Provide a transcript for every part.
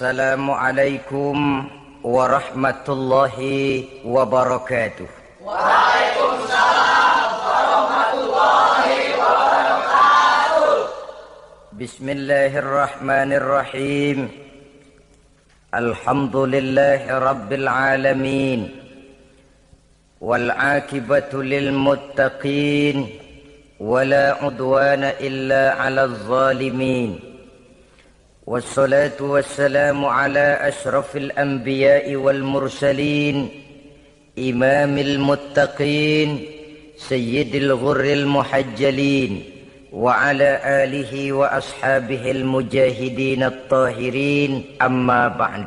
Assalamualaikum warahmatullahi wabarakatuh. Waalaikumsalam warahmatullahi wabarakatuh. Bismillahirrahmanirrahim. Alhamdulillahi rabbil alamin. Wal aqibatu lil muttaqin. Wala udwana illa 'alal zalimin. والصلاة والسلام على أشرف الأنبياء والمرسلين إمام المتقين سيد الغر المحجلين وعلى آله وأصحابه المجاهدين الطاهرين أما بعد.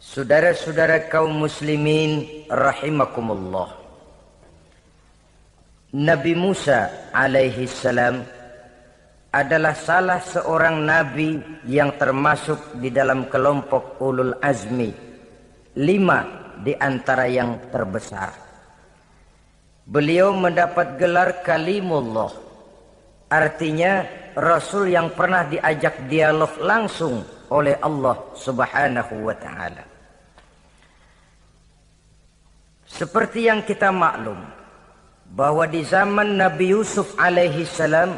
Saudara-saudara kaum muslimin rahimakumullah. Nabi Musa alaihi salam adalah salah seorang nabi yang termasuk di dalam kelompok ulul azmi, 5 di antara yang terbesar. Beliau mendapat gelar kalimullah, artinya rasul yang pernah diajak dialog langsung oleh Allah Subhanahu wa taala. Seperti yang kita maklum bahwa di zaman Nabi Yusuf alaihi salam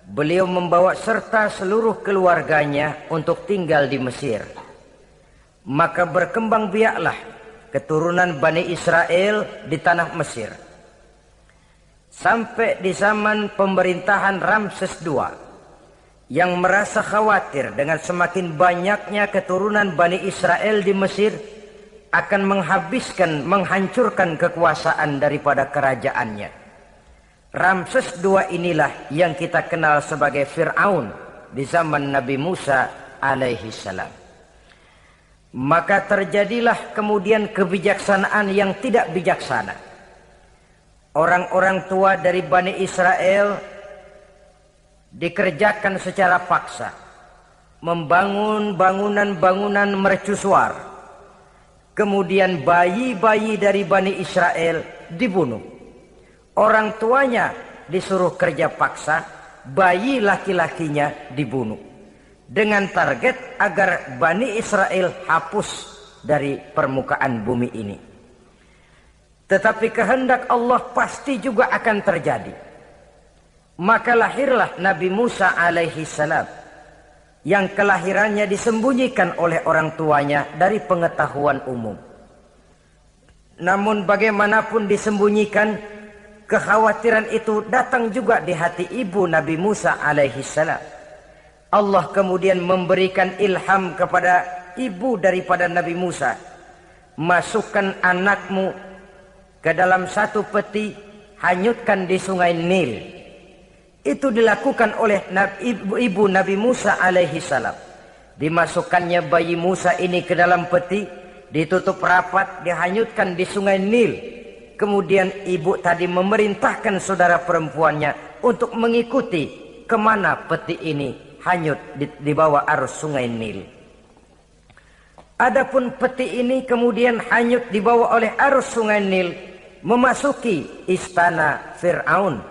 beliau membawa serta seluruh keluarganya untuk tinggal di Mesir. Maka berkembang biaklah keturunan Bani Israel di tanah Mesir. Sampai di zaman pemerintahan Ramses II yang merasa khawatir dengan semakin banyaknya keturunan Bani Israel di Mesir akan menghancurkan kekuasaan daripada kerajaannya. Ramses II inilah yang kita kenal sebagai Fir'aun di zaman Nabi Musa alaihi salam. Maka terjadilah kemudian kebijaksanaan yang tidak bijaksana. Orang-orang tua dari Bani Israel dikerjakan secara paksa, membangun bangunan-bangunan mercusuar. Kemudian bayi-bayi dari Bani Israel dibunuh. Orang tuanya disuruh kerja paksa, bayi laki-lakinya dibunuh. Dengan target agar Bani Israel hapus dari permukaan bumi ini. Tetapi kehendak Allah pasti juga akan terjadi. Maka lahirlah Nabi Musa alaihi salam yang kelahirannya disembunyikan oleh orang tuanya dari pengetahuan umum. Namun bagaimanapun disembunyikan, kekhawatiran itu datang juga di hati ibu Nabi Musa alaihi salam. Allah kemudian memberikan ilham kepada ibu daripada Nabi Musa. Masukkan anakmu ke dalam satu peti, hanyutkan di sungai Nil. Itu dilakukan oleh ibu Nabi Musa alaihi salam. Dimasukkannya bayi Musa ini ke dalam peti, ditutup rapat, dihanyutkan di sungai Nil. Kemudian ibu tadi memerintahkan saudara perempuannya untuk mengikuti kemana peti ini hanyut di bawah arus sungai Nil. Adapun peti ini kemudian hanyut dibawa oleh arus sungai Nil memasuki istana Fir'aun.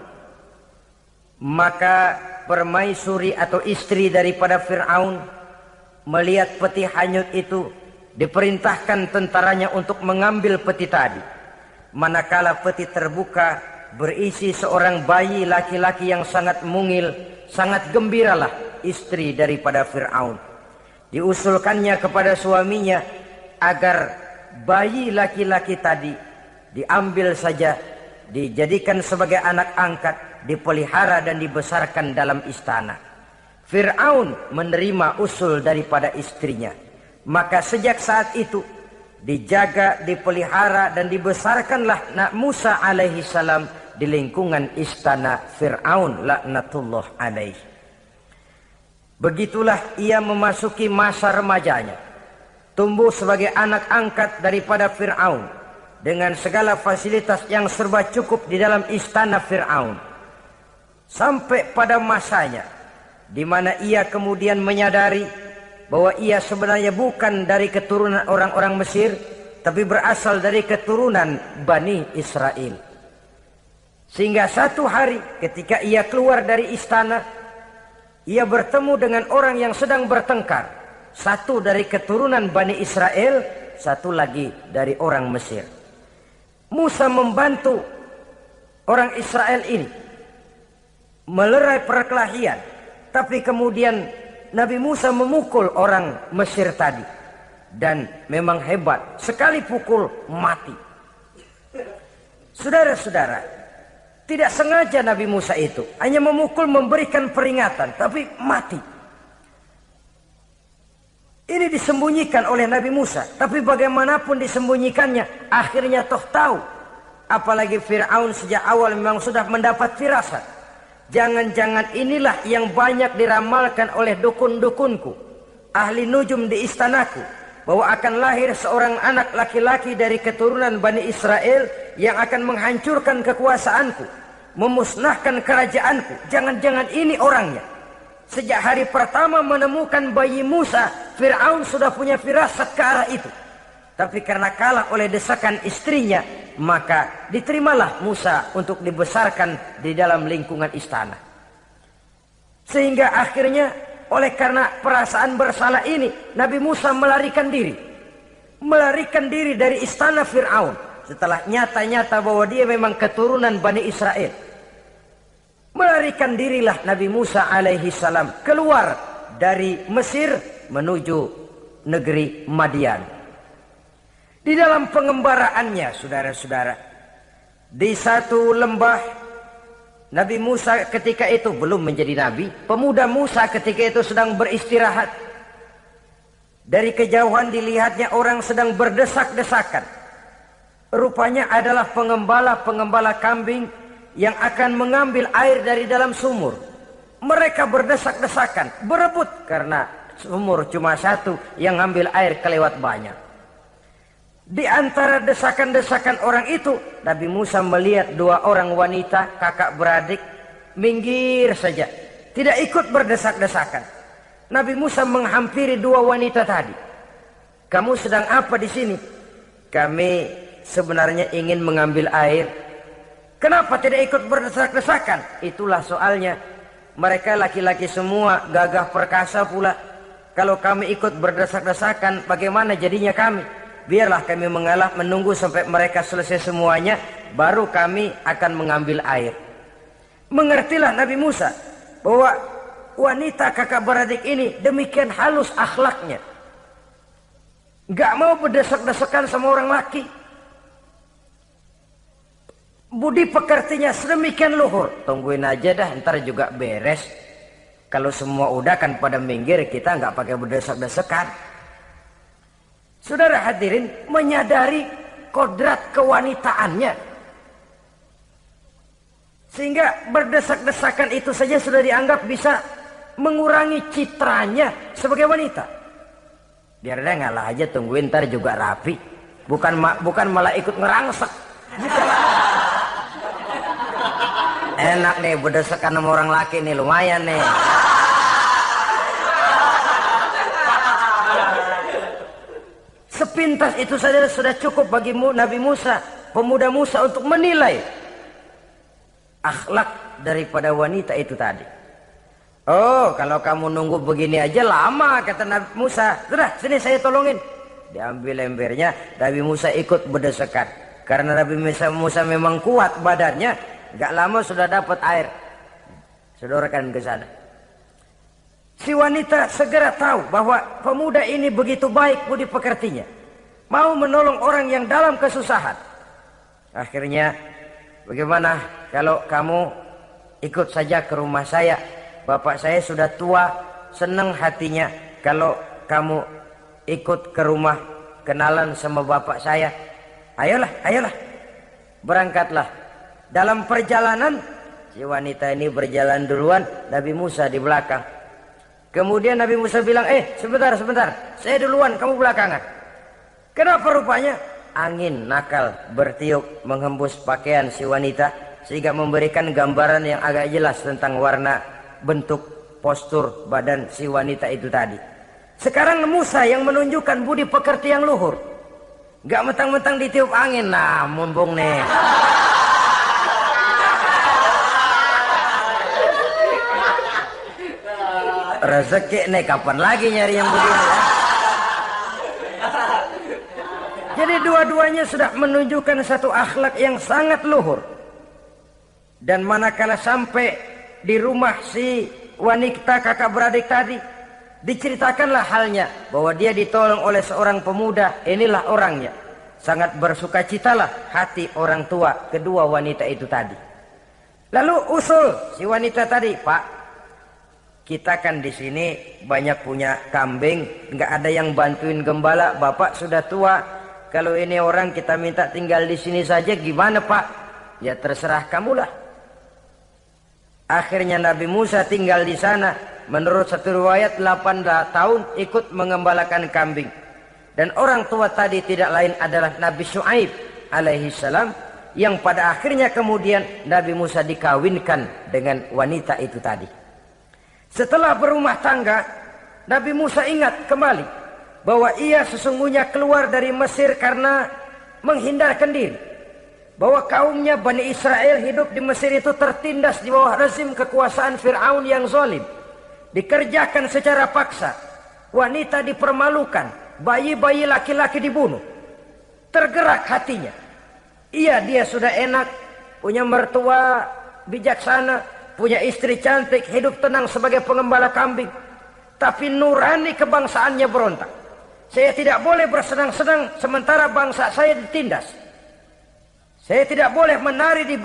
Maka permaisuri atau istri daripada Fir'aun melihat peti hanyut itu, diperintahkan tentaranya untuk mengambil peti tadi. Manakala peti terbuka, berisi seorang bayi laki-laki yang sangat mungil, sangat gembiralah istri daripada Fir'aun. Diusulkannya kepada suaminya agar bayi laki-laki tadi diambil saja, dijadikan sebagai anak angkat, dipelihara dan dibesarkan dalam istana. Fir'aun menerima usul daripada istrinya. Maka sejak saat itu dijaga, dipelihara dan dibesarkanlah Nabi Musa alaihi salam di lingkungan istana Fir'aun laknatullah alaihi. Begitulah ia memasuki masa remajanya, tumbuh sebagai anak angkat daripada Fir'aun dengan segala fasilitas yang serba cukup di dalam istana Fir'aun. Sampai pada masanya di mana ia kemudian menyadari bahwa ia sebenarnya bukan dari keturunan orang-orang Mesir, tapi berasal dari keturunan Bani Israel. Sehingga satu hari ketika ia keluar dari istana, ia bertemu dengan orang yang sedang bertengkar Satu dari keturunan Bani Israel, satu lagi dari orang Mesir. Musa membantu orang Israel ini melerai perkelahian, tapi kemudian Nabi Musa memukul orang Mesir tadi, dan memang hebat, sekali pukul mati. Saudara-saudara, tidak sengaja Nabi Musa itu hanya memukul, memberikan peringatan, tapi mati. Ini disembunyikan oleh Nabi Musa, tapi bagaimanapun disembunyikannya, akhirnya toh tahu. Apalagi Fir'aun sejak awal memang sudah mendapat firasat. Jangan-jangan inilah yang banyak diramalkan oleh dukun-dukunku, ahli nujum di istanaku, bahwa akan lahir seorang anak laki-laki dari keturunan Bani Israel yang akan menghancurkan kekuasaanku, memusnahkan kerajaanku. Jangan-jangan ini orangnya. Sejak hari pertama menemukan bayi Musa, Fir'aun sudah punya firasat ke arah itu. Tapi karena kalah oleh desakan istrinya, maka diterimalah Musa untuk dibesarkan di dalam lingkungan istana. Sehingga akhirnya oleh karena perasaan bersalah ini, Nabi Musa melarikan diri. Melarikan diri dari istana Fir'aun setelah nyata-nyata bahwa dia memang keturunan Bani Israel. Melarikan dirilah Nabi Musa alaihi salam keluar dari Mesir menuju negeri Madian. Di dalam pengembaraannya, saudara-saudara, di satu lembah, Nabi Musa ketika itu belum menjadi nabi. Pemuda Musa ketika itu sedang beristirahat. Dari kejauhan dilihatnya orang sedang berdesak-desakan. Rupanya adalah pengembala-pengembala kambing yang akan mengambil air dari dalam sumur. Mereka berdesak-desakan, berebut karena sumur cuma satu, yang ngambil air kelewat banyak. Di antara desakan-desakan orang itu, Nabi Musa melihat dua orang wanita kakak beradik minggir saja, tidak ikut berdesak-desakan. Nabi Musa menghampiri dua wanita tadi. Kamu sedang apa di sini? Kami sebenarnya ingin mengambil air. Kenapa tidak ikut berdesak-desakan? Itulah soalnya. Mereka laki-laki semua, gagah perkasa pula. Kalau kami ikut berdesak-desakan, bagaimana jadinya kami? Biarlah kami mengalah menunggu sampai mereka selesai semuanya, baru kami akan mengambil air. Mengertilah Nabi Musa bahwa wanita kakak beradik ini demikian halus akhlaknya. Gak mau berdesak-desakan sama orang laki. Budi pekertinya sedemikian luhur. Tungguin aja dah, ntar juga beres. Kalau semua udah kan pada minggir, kita nggak pakai berdesak-desakan. Saudara hadirin, menyadari kodrat kewanitaannya, sehingga berdesak-desakan itu saja sudah dianggap bisa mengurangi citranya sebagai wanita. Biar dia ngalah aja, tungguin ntar juga rapi. Bukan malah ikut ngerangsek. Enak nih berdesakan sama orang laki nih, lumayan nih. Sepintas itu saja sudah cukup bagi Nabi Musa, pemuda Musa, untuk menilai akhlak daripada wanita itu tadi. Oh, kalau kamu nunggu begini aja lama, kata Nabi Musa. Sudah, sini saya tolongin. Diambil embernya, Nabi Musa ikut berdesakan. Karena Nabi Musa memang kuat badannya, gak lama sudah dapat air. Sodorkan ke sana. Si wanita segera tahu bahwa pemuda ini begitu baik budi pekertinya, mau menolong orang yang dalam kesusahan. Akhirnya, bagaimana kalau kamu ikut saja ke rumah saya? Bapak saya sudah tua, senang hatinya kalau kamu ikut ke rumah, kenalan sama bapak saya. Ayolah, ayolah, berangkatlah. Dalam perjalanan, si wanita ini berjalan duluan, Nabi Musa di belakang. Kemudian Nabi Musa bilang, sebentar, saya duluan, kamu belakangan. Kenapa rupanya? Angin nakal bertiup menghembus pakaian si wanita, sehingga memberikan gambaran yang agak jelas tentang warna, bentuk, postur badan si wanita itu tadi. Sekarang Musa yang menunjukkan budi pekerti yang luhur. Gak mentang-mentang ditiup angin, nah mumpung nih. Rezeki nih, kapan lagi nyari yang begini ya? Jadi dua-duanya sudah menunjukkan satu akhlak yang sangat luhur. Dan manakala sampai di rumah si wanita kakak beradik tadi, diceritakanlah halnya bahwa dia ditolong oleh seorang pemuda. Inilah orangnya. Sangat bersukacitalah hati orang tua kedua wanita itu tadi. Lalu usul si wanita tadi, Pak, kita kan di sini banyak punya kambing, nggak ada yang bantuin gembala. Bapak sudah tua. Kalau ini orang kita minta tinggal di sini saja, gimana Pak? Ya terserah kamulah. Akhirnya Nabi Musa tinggal di sana. Menurut satu riwayat 8 tahun ikut mengembalakan kambing. Dan orang tua tadi tidak lain adalah Nabi Syuaib alaihi salam, yang pada akhirnya kemudian Nabi Musa dikawinkan dengan wanita itu tadi. Setelah berumah tangga, Nabi Musa ingat kembali bahwa ia sesungguhnya keluar dari Mesir karena menghindarkan diri. Bahwa kaumnya Bani Israel hidup di Mesir itu tertindas di bawah rezim kekuasaan Fir'aun yang zalim. Dikerjakan secara paksa. Wanita dipermalukan. Bayi-bayi laki-laki dibunuh. Tergerak hatinya. Iya, dia sudah enak. Punya mertua bijaksana. Punya istri cantik. Hidup tenang sebagai pengembala kambing. Tapi nurani kebangsaannya berontak. Saya tidak boleh bersenang-senang sementara bangsa saya ditindas. Saya tidak boleh menari di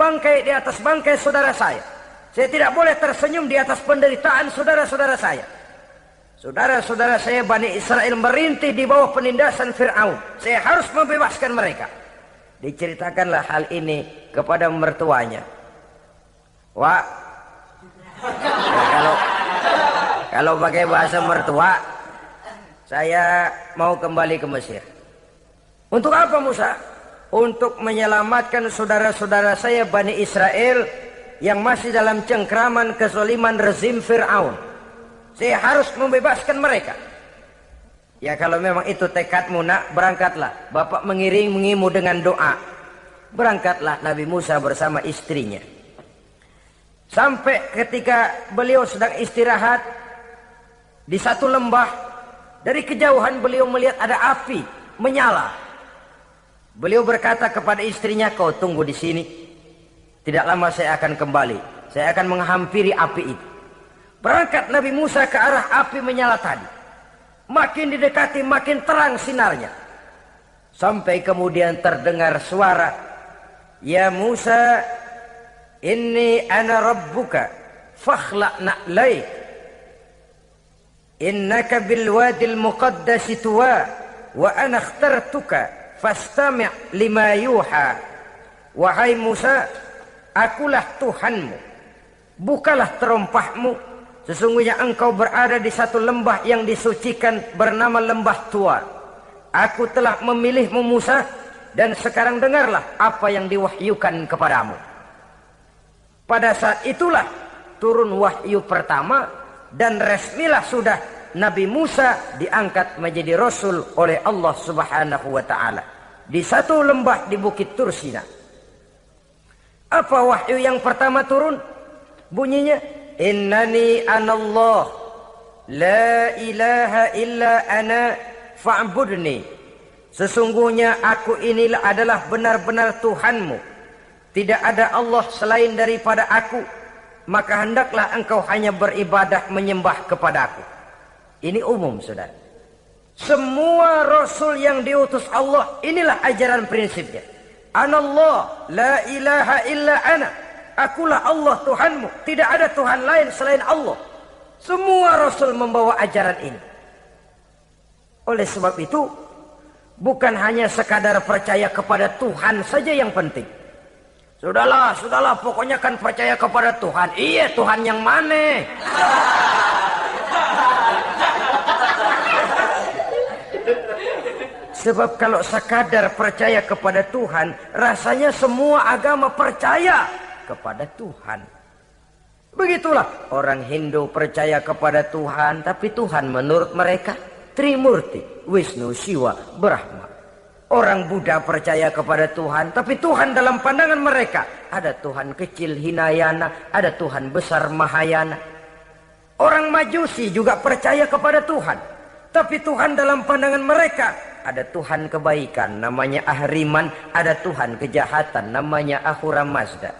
atas bangkai saudara saya. Saya tidak boleh tersenyum di atas penderitaan saudara-saudara saya. Saudara-saudara saya Bani Israel merintih di bawah penindasan Fir'aun. Saya harus membebaskan mereka. Diceritakanlah hal ini kepada mertuanya. Wah, ya, kalau pakai bahasa mertua, saya mau kembali ke Mesir. Untuk apa Musa? Untuk menyelamatkan saudara-saudara saya Bani Israel yang masih dalam cengkraman kezaliman rezim Fir'aun. Saya harus membebaskan mereka. Ya kalau memang itu tekadmu nak, berangkatlah. Bapak mengiringimu dengan doa. Berangkatlah Nabi Musa bersama istrinya. Sampai ketika beliau sedang istirahat di satu lembah, dari kejauhan beliau melihat ada api menyala. Beliau berkata kepada istrinya, kau tunggu di sini. Tidak lama saya akan kembali. Saya akan menghampiri api itu. Berangkat Nabi Musa ke arah api menyala tadi. Makin didekati makin terang sinarnya. Sampai kemudian terdengar suara, ya Musa, inni ana rabbuka fakhlaq na'laik. Innaka bil wadil muqaddasi tuwa wa ana ikhtartuka fastami' lima yuha. Wahai Musa, akulah Tuhanmu. Bukalah terompahmu. Sesungguhnya engkau berada di satu lembah yang disucikan bernama lembah Tua. Aku telah memilihmu Musa, dan sekarang dengarlah apa yang diwahyukan kepadamu. Pada saat itulah turun wahyu pertama. Dan resmilah sudah Nabi Musa diangkat menjadi Rasul oleh Allah subhanahu wa ta'ala. Di satu lembah di Bukit Tursina. Apa wahyu yang pertama turun? Bunyinya, innani anallah, la ilaha illa ana fa'budni. Sesungguhnya aku inilah adalah benar-benar Tuhanmu. Tidak ada Allah selain daripada aku. Maka hendaklah engkau hanya beribadah menyembah kepadaku. Ini umum saudara. Semua Rasul yang diutus Allah, inilah ajaran prinsipnya. Anallah, la ilaha illa ana. Akulah Allah Tuhanmu. Tidak ada Tuhan lain selain Allah. Semua Rasul membawa ajaran ini. Oleh sebab itu, bukan hanya sekadar percaya kepada Tuhan saja yang penting. Sudahlah, pokoknya kan percaya kepada Tuhan. Iya, Tuhan yang mana? Sebab kalau sekadar percaya kepada Tuhan, rasanya semua agama percaya kepada Tuhan. Begitulah orang Hindu percaya kepada Tuhan, tapi Tuhan menurut mereka Trimurti, Wisnu, Siwa, Brahma. Orang Buddha percaya kepada Tuhan, tapi Tuhan dalam pandangan mereka ada Tuhan kecil Hinayana, ada Tuhan besar Mahayana. Orang Majusi juga percaya kepada Tuhan, tapi Tuhan dalam pandangan mereka ada Tuhan kebaikan, namanya Ahriman. Ada Tuhan kejahatan, namanya Ahura Mazda.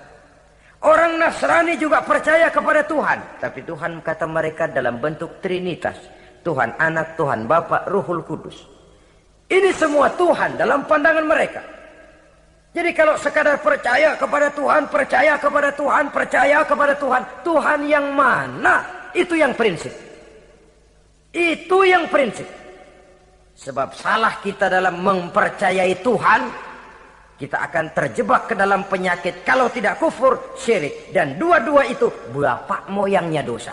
Orang Nasrani juga percaya kepada Tuhan. Tapi Tuhan kata mereka dalam bentuk Trinitas. Tuhan Anak, Tuhan Bapa, Ruhul Kudus. Ini semua Tuhan dalam pandangan mereka. Jadi kalau sekadar percaya kepada Tuhan, percaya kepada Tuhan, percaya kepada Tuhan. Tuhan yang mana? Itu yang prinsip. Itu yang prinsip. Sebab salah kita dalam mempercayai Tuhan, kita akan terjebak ke dalam penyakit. Kalau tidak kufur, syirik. Dan dua-dua itu bapak moyangnya dosa.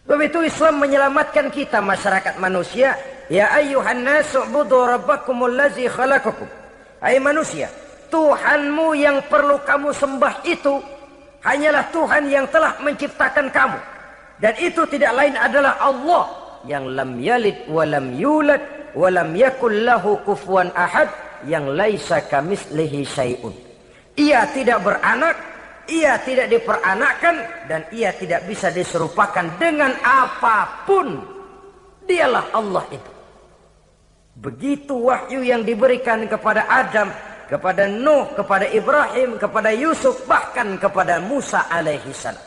Begitu Islam menyelamatkan kita masyarakat manusia. Ya ayyuhan nasu ubudu rabbakumul ladzi khalaqakum. Hai manusia, Tuhanmu yang perlu kamu sembah itu hanyalah Tuhan yang telah menciptakan kamu. Dan itu tidak lain adalah Allah yang lam yalid wa lam yulad wa lam yakul lahu kufuwan ahad, yang laisa kamitslihi syai'un. Ia tidak beranak, ia tidak diperanakkan, dan ia tidak bisa diserupakan dengan apapun. Dialah Allah itu. Begitu wahyu yang diberikan kepada Adam, kepada Nuh, kepada Ibrahim, kepada Yusuf, bahkan kepada Musa alaihi salam.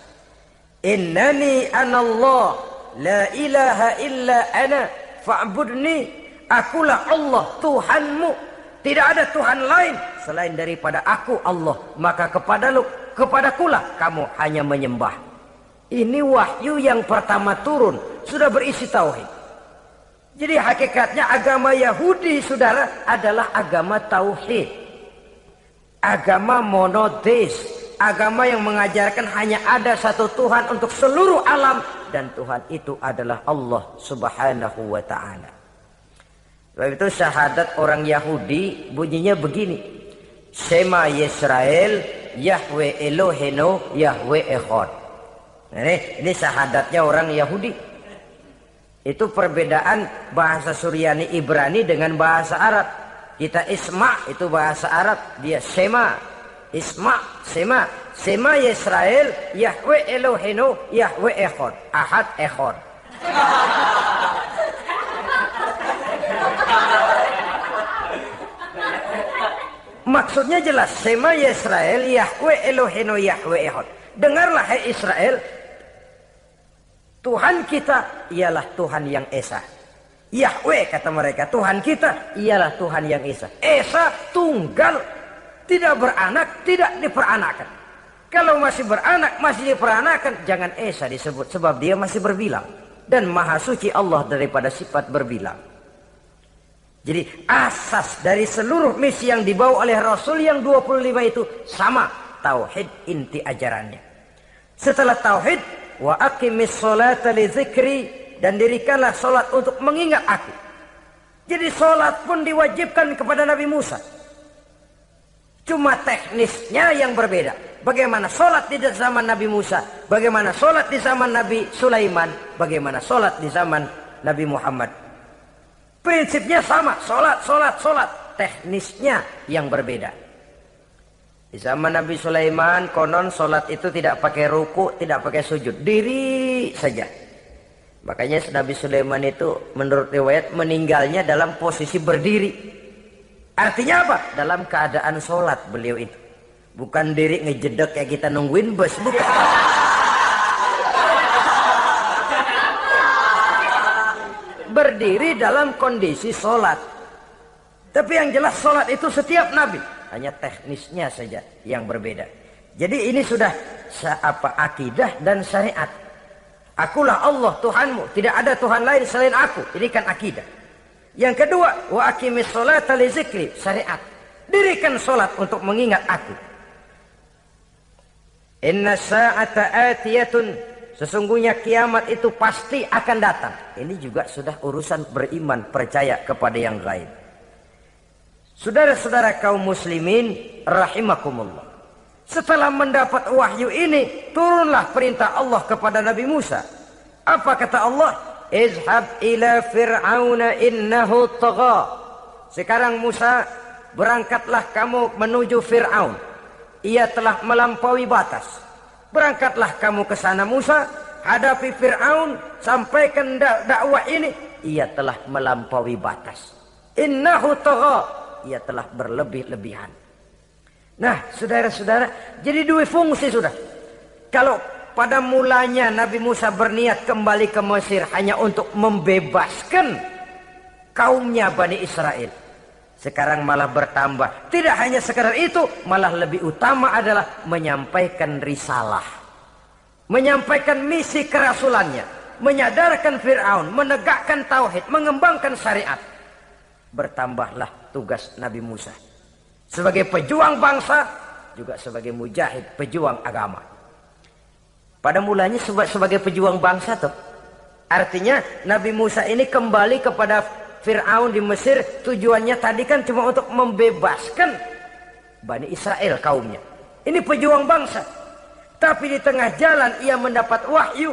Innani anallah la ilaha illa ana fa'budni. Akulah Allah Tuhanmu, tidak ada Tuhan lain selain daripada aku Allah, maka kepadakulah kamu hanya menyembah. Ini wahyu yang pertama turun, sudah berisi tauhid. Jadi hakikatnya agama Yahudi, saudara, adalah agama tauhid. Agama monoteis, agama yang mengajarkan hanya ada satu Tuhan untuk seluruh alam, dan Tuhan itu adalah Allah Subhanahu wa ta'ala. Sebab itu syahadat orang Yahudi bunyinya begini: Shema Yisrael Yahweh Elohenu Yahweh Echad. Ini syahadatnya orang Yahudi. Itu perbedaan bahasa Suryani Ibrani dengan bahasa Arab. Kita Isma itu bahasa Arab, dia Shema. Isma, Shema. Shema Yisrael Yahweh Elohenu Yahweh Echad. Ahad Echad. Maksudnya jelas, Shema Yisrael Yahweh Elohenu Yahweh Echad. Dengarlah hai Israel, Tuhan kita ialah Tuhan yang Esa. Yahweh kata mereka, Tuhan kita ialah Tuhan yang Esa. Esa tunggal, tidak beranak, tidak diperanakan. Kalau masih beranak, masih diperanakan, jangan Esa disebut, sebab dia masih berbilang. Dan maha suci Allah daripada sifat berbilang. Jadi asas dari seluruh misi yang dibawa oleh Rasul yang 25 itu sama, tauhid inti ajarannya. Setelah tauhid, wa aqimis sholata li dzikri, dan dirikanlah solat untuk mengingat aku. Jadi solat pun diwajibkan kepada Nabi Musa. Cuma teknisnya yang berbeda. Bagaimana solat di zaman Nabi Musa, bagaimana solat di zaman Nabi Sulaiman, bagaimana solat di zaman Nabi Muhammad. Prinsipnya sama, solat. Teknisnya yang berbeda. Di zaman Nabi Sulaiman, konon solat itu tidak pakai ruku, tidak pakai sujud, diri saja. Makanya Nabi Sulaiman itu menurut riwayat meninggalnya dalam posisi berdiri. Artinya apa? Dalam keadaan solat beliau itu. Bukan diri ngejedek kayak kita nungguin bus, bukan. Berdiri dalam kondisi solat. Tapi yang jelas solat itu setiap Nabi. Hanya teknisnya saja yang berbeda. Jadi ini sudah akidah dan syariat. Akulah Allah Tuhanmu, tidak ada Tuhan lain selain aku. Ini kan akidah. Yang kedua, wa aqimis sholata li dzikri, syariat. Dirikan solat untuk mengingat aku. Inna sa'ata atiyatun, sesungguhnya kiamat itu pasti akan datang. Ini juga sudah urusan beriman, percaya kepada yang gaib. Saudara-saudara kaum muslimin rahimakumullah. Setelah mendapat wahyu ini, turunlah perintah Allah kepada Nabi Musa. Apa kata Allah? Izhab ila fir'auna innahu tagha. Sekarang Musa, berangkatlah kamu menuju Fir'aun. Ia telah melampaui batas. Berangkatlah kamu ke sana Musa, hadapi Fir'aun, sampaikan dakwah ini, ia telah melampaui batas. Innahu tagha, ia telah berlebih-lebihan. Nah, saudara-saudara, jadi dua fungsi sudah. Kalau pada mulanya Nabi Musa berniat kembali ke Mesir hanya untuk membebaskan kaumnya Bani Israel, sekarang malah bertambah. Tidak hanya sekadar itu, malah lebih utama adalah menyampaikan risalah, menyampaikan misi kerasulannya, menyadarkan Fir'aun, menegakkan tauhid, mengembangkan syariat. Bertambahlah tugas Nabi Musa sebagai pejuang bangsa, juga sebagai mujahid, pejuang agama. Pada mulanya sebagai pejuang bangsa tuh, artinya Nabi Musa ini kembali kepada Fir'aun di Mesir, tujuannya tadi kan cuma untuk membebaskan Bani Israel kaumnya. Ini pejuang bangsa. Tapi di tengah jalan ia mendapat wahyu.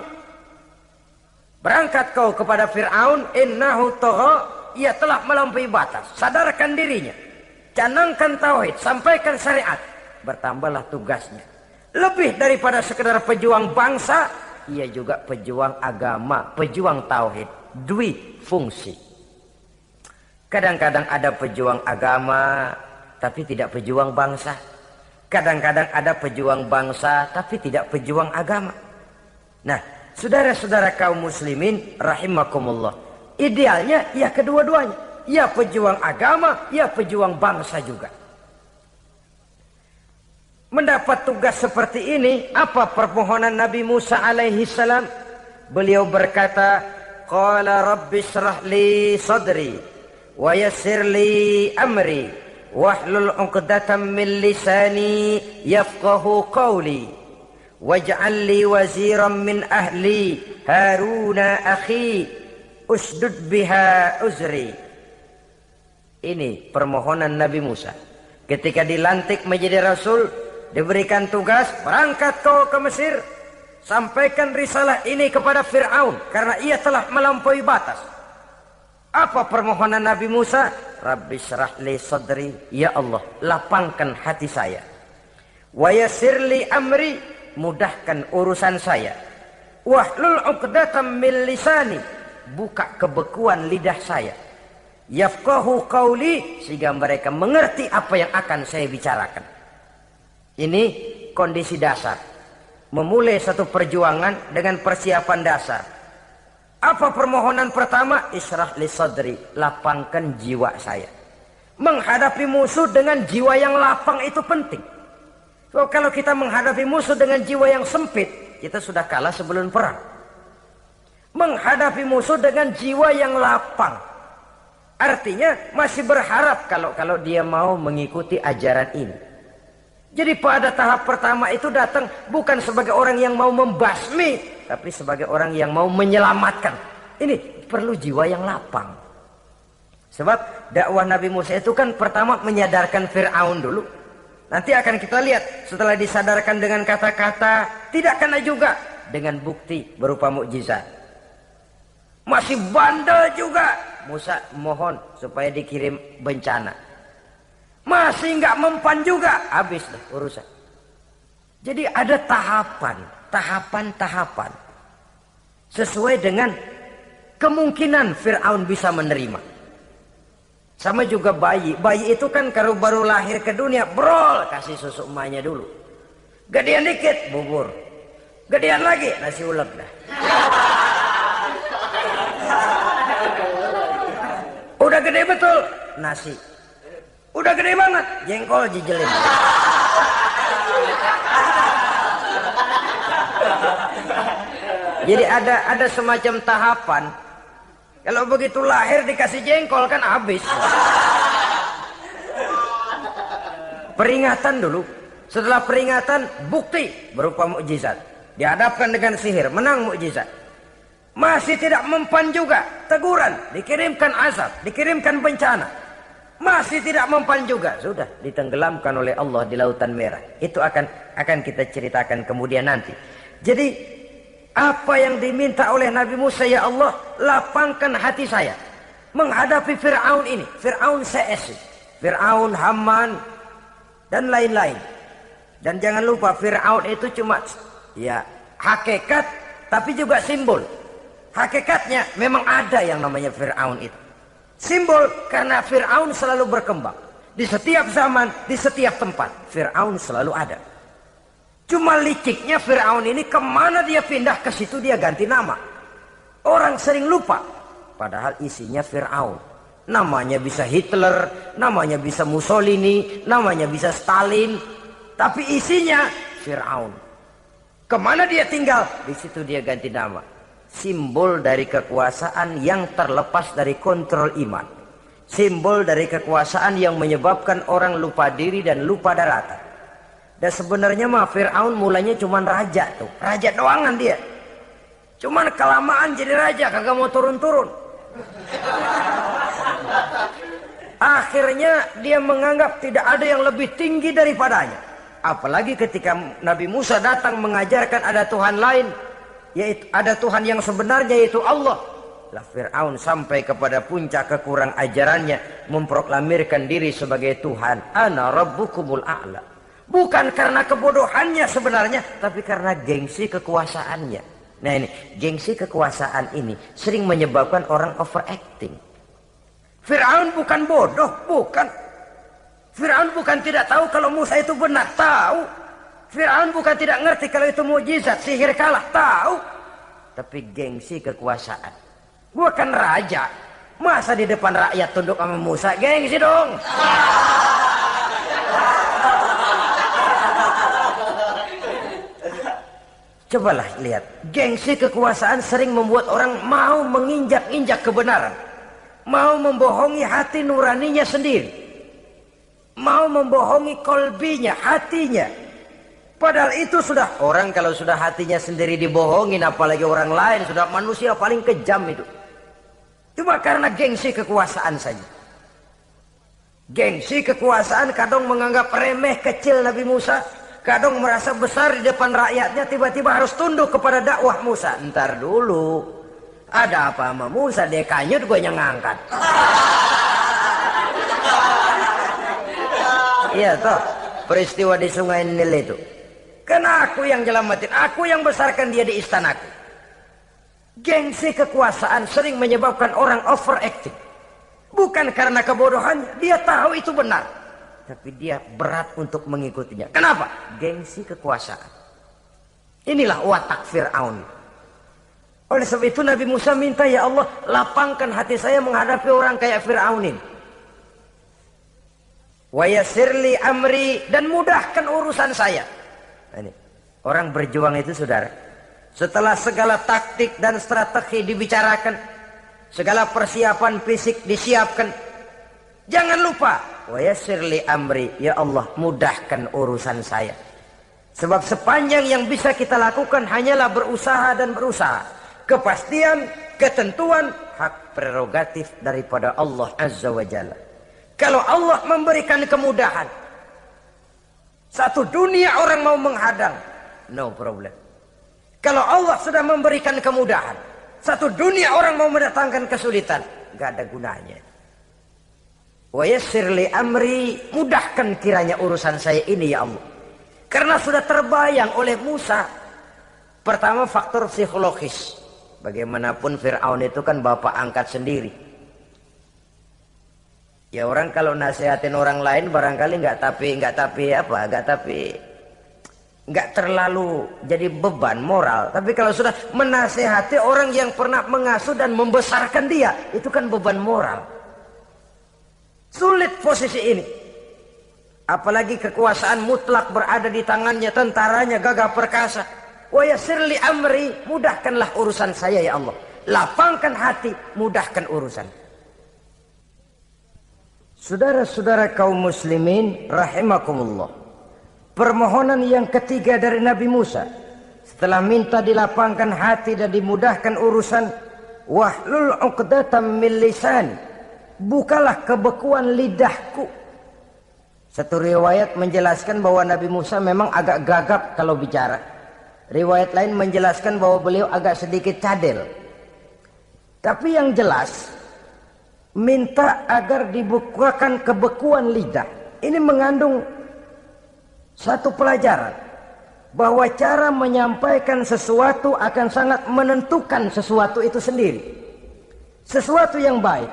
Berangkat kau kepada Fir'aun, innahu tagha, ia telah melampaui batas. Sadarkan dirinya, canangkan tauhid, sampaikan syariat. Bertambahlah tugasnya. Lebih daripada sekedar pejuang bangsa, ia juga pejuang agama, pejuang tauhid. Dwi fungsi. Kadang-kadang ada pejuang agama tapi tidak pejuang bangsa. Kadang-kadang ada pejuang bangsa tapi tidak pejuang agama. Nah, saudara-saudara kaum muslimin rahimakumullah, idealnya ya kedua-duanya. Ya pejuang agama, ya pejuang bangsa juga. Mendapat tugas seperti ini, apa permohonan Nabi Musa alaihi salam? Beliau berkata, qala rabbi shrah li sadri wa yassir li amri wahlul 'uqdatam min lisani yafqahu qawli waj'al li waziran min ahli Haruna akhi usdud biha uzri. Ini permohonan Nabi Musa ketika dilantik menjadi rasul, diberikan tugas, berangkat kau ke Mesir, sampaikan risalah ini kepada Fir'aun karena ia telah melampaui batas. Apa permohonan Nabi Musa? Rabbi syrah li sadri, ya Allah, lapangkan hati saya. Wa yassir li amri, mudahkan urusan saya. Wahlul 'uqdatam min lisani, buka kebekuan lidah saya. Yafqahu qawli, sehingga mereka mengerti apa yang akan saya bicarakan. Ini kondisi dasar. Memulai satu perjuangan dengan persiapan dasar. Apa permohonan pertama? Isyrah li sadri, lapangkan jiwa saya. Menghadapi musuh dengan jiwa yang lapang itu penting. So, kalau kita menghadapi musuh dengan jiwa yang sempit, kita sudah kalah sebelum perang. Menghadapi musuh dengan jiwa yang lapang, artinya masih berharap kalau dia mau mengikuti ajaran ini. Jadi pada tahap pertama itu datang bukan sebagai orang yang mau membasmi, tapi sebagai orang yang mau menyelamatkan. Ini perlu jiwa yang lapang. Sebab dakwah Nabi Musa itu kan pertama menyadarkan Fir'aun dulu. Nanti akan kita lihat setelah disadarkan dengan kata-kata, tidak kena juga dengan bukti berupa mukjizat. Masih bandel juga. Musa mohon supaya dikirim bencana. Masih nggak mempan juga, habis deh urusan. Jadi ada tahapan sesuai dengan kemungkinan Fir'aun bisa menerima. Sama juga bayi itu kan kalau baru lahir ke dunia, brol, kasih susu emaknya dulu. Gedean dikit, bubur. Gedean lagi, nasi ulek dah. Udah gede betul, nasi. Udah gede banget, jengkol jijelin. Jadi ada semacam tahapan. Kalau begitu lahir dikasih jengkol kan habis. Peringatan dulu. Setelah peringatan, bukti berupa mukjizat. Dihadapkan dengan sihir, menang mukjizat. Masih tidak mempan juga, teguran, dikirimkan azab, dikirimkan bencana. Masih tidak mempan juga, sudah ditenggelamkan oleh Allah di Lautan Merah. Itu akan kita ceritakan kemudian nanti. Jadi apa yang diminta oleh Nabi Musa, ya Allah, lapangkan hati saya menghadapi Fir'aun ini. Fir'aun CS, Fir'aun, Haman, dan lain-lain. Dan jangan lupa Fir'aun itu cuma ya hakikat, tapi juga simbol. Hakikatnya memang ada yang namanya Fir'aun itu. Simbol karena Fir'aun selalu berkembang. Di setiap zaman, di setiap tempat, Fir'aun selalu ada. Cuma liciknya Fir'aun ini kemana dia pindah, ke situ dia ganti nama. Orang sering lupa, padahal isinya Fir'aun. Namanya bisa Hitler, namanya bisa Mussolini, namanya bisa Stalin, tapi isinya Fir'aun. Kemana dia tinggal, di situ dia ganti nama. Simbol dari kekuasaan yang terlepas dari kontrol iman. Simbol dari kekuasaan yang menyebabkan orang lupa diri dan lupa daratan. Dan sebenarnya mah Fir'aun mulanya cuma raja tuh. Raja doangan dia. Cuman kelamaan jadi raja, kagak mau turun-turun. Akhirnya dia menganggap tidak ada yang lebih tinggi daripadanya. Apalagi ketika Nabi Musa datang mengajarkan ada Tuhan lain, yaitu ada Tuhan yang sebenarnya, yaitu Allah. Lah Fir'aun sampai kepada puncak kekurang ajarannya, memproklamirkan diri sebagai Tuhan. Ana rabbukumul a'la. Bukan karena kebodohannya sebenarnya, tapi karena gengsi kekuasaannya. Nah ini, gengsi kekuasaan ini sering menyebabkan orang overacting. Fir'aun bukan bodoh, bukan. Fir'aun bukan tidak tahu kalau Musa itu benar, tahu. Fir'aun bukan tidak ngerti kalau itu mukjizat, sihir kalah, tahu. Tapi gengsi kekuasaan. Gua kan raja, masa di depan rakyat tunduk sama Musa? Gengsi dong. Cobalah lihat, gengsi kekuasaan sering membuat orang mau menginjak-injak kebenaran, mau membohongi hati nuraninya sendiri, mau membohongi kolbinya, hatinya. Padahal itu sudah, orang kalau sudah hatinya sendiri dibohongin, apalagi orang lain, sudah manusia paling kejam itu. Cuma karena gengsi kekuasaan saja. Gengsi kekuasaan kadang menganggap remeh kecil Nabi Musa, kadang merasa besar di depan rakyatnya, tiba-tiba harus tunduk kepada dakwah Musa. Ntar dulu, ada apa sama Musa? Dia kanyut, gue yang ngangkat. Iya toh, peristiwa di Sungai Nil itu. Karena aku yang nyelamatin, aku yang besarkan dia di istanaku. Gengsi kekuasaan sering menyebabkan orang overacting. Bukan karena kebodohannya, dia tahu itu benar, tapi dia berat untuk mengikutinya. Kenapa? Gengsi kekuasaan. Inilah watak Fir'aun. Oleh sebab itu Nabi Musa minta, ya Allah, lapangkan hati saya menghadapi orang kayak Fir'aun ini. Wa yassirli amri, dan mudahkan urusan saya. Ini, orang berjuang itu saudara, setelah segala taktik dan strategi dibicarakan, segala persiapan fisik disiapkan, jangan lupa wa yassirli amri, ya Allah, mudahkan urusan saya. Sebab sepanjang yang bisa kita lakukan hanyalah berusaha dan berusaha. Kepastian, ketentuan, hak prerogatif daripada Allah Azza wa Jalla. Kalau Allah memberikan kemudahan, satu dunia orang mau menghadang, no problem. Kalau Allah sudah memberikan kemudahan, satu dunia orang mau mendatangkan kesulitan, nggak ada gunanya. Wa yassir li amri, mudahkan kiranya urusan saya ini ya Allah. Karena sudah terbayang oleh Musa. Pertama, faktor psikologis. Bagaimanapun Fir'aun itu kan bapak angkat sendiri. Ya orang kalau nasihatin orang lain barangkali nggak terlalu jadi beban moral. Tapi kalau sudah menasihati orang yang pernah mengasuh dan membesarkan dia, itu kan beban moral. Sulit posisi ini. Apalagi kekuasaan mutlak berada di tangannya, tentaranya gagah perkasa. Wa yassir li amri, mudahkanlah urusan saya ya Allah. Lapangkan hati, mudahkan urusan. Saudara-saudara kaum muslimin rahimakumullah. Permohonan yang ketiga dari Nabi Musa, setelah minta dilapangkan hati dan dimudahkan urusan, wahlul 'uqdatam min lisani, bukalah kebekuan lidahku. Satu riwayat menjelaskan bahwa Nabi Musa memang agak gagap kalau bicara. Riwayat lain menjelaskan bahwa beliau agak sedikit cadel. Tapi yang jelas, minta agar dibukakan kebekuan lidah. Ini mengandung satu pelajaran. bahwa cara menyampaikan sesuatu akan sangat menentukan sesuatu itu sendiri. Sesuatu yang baik,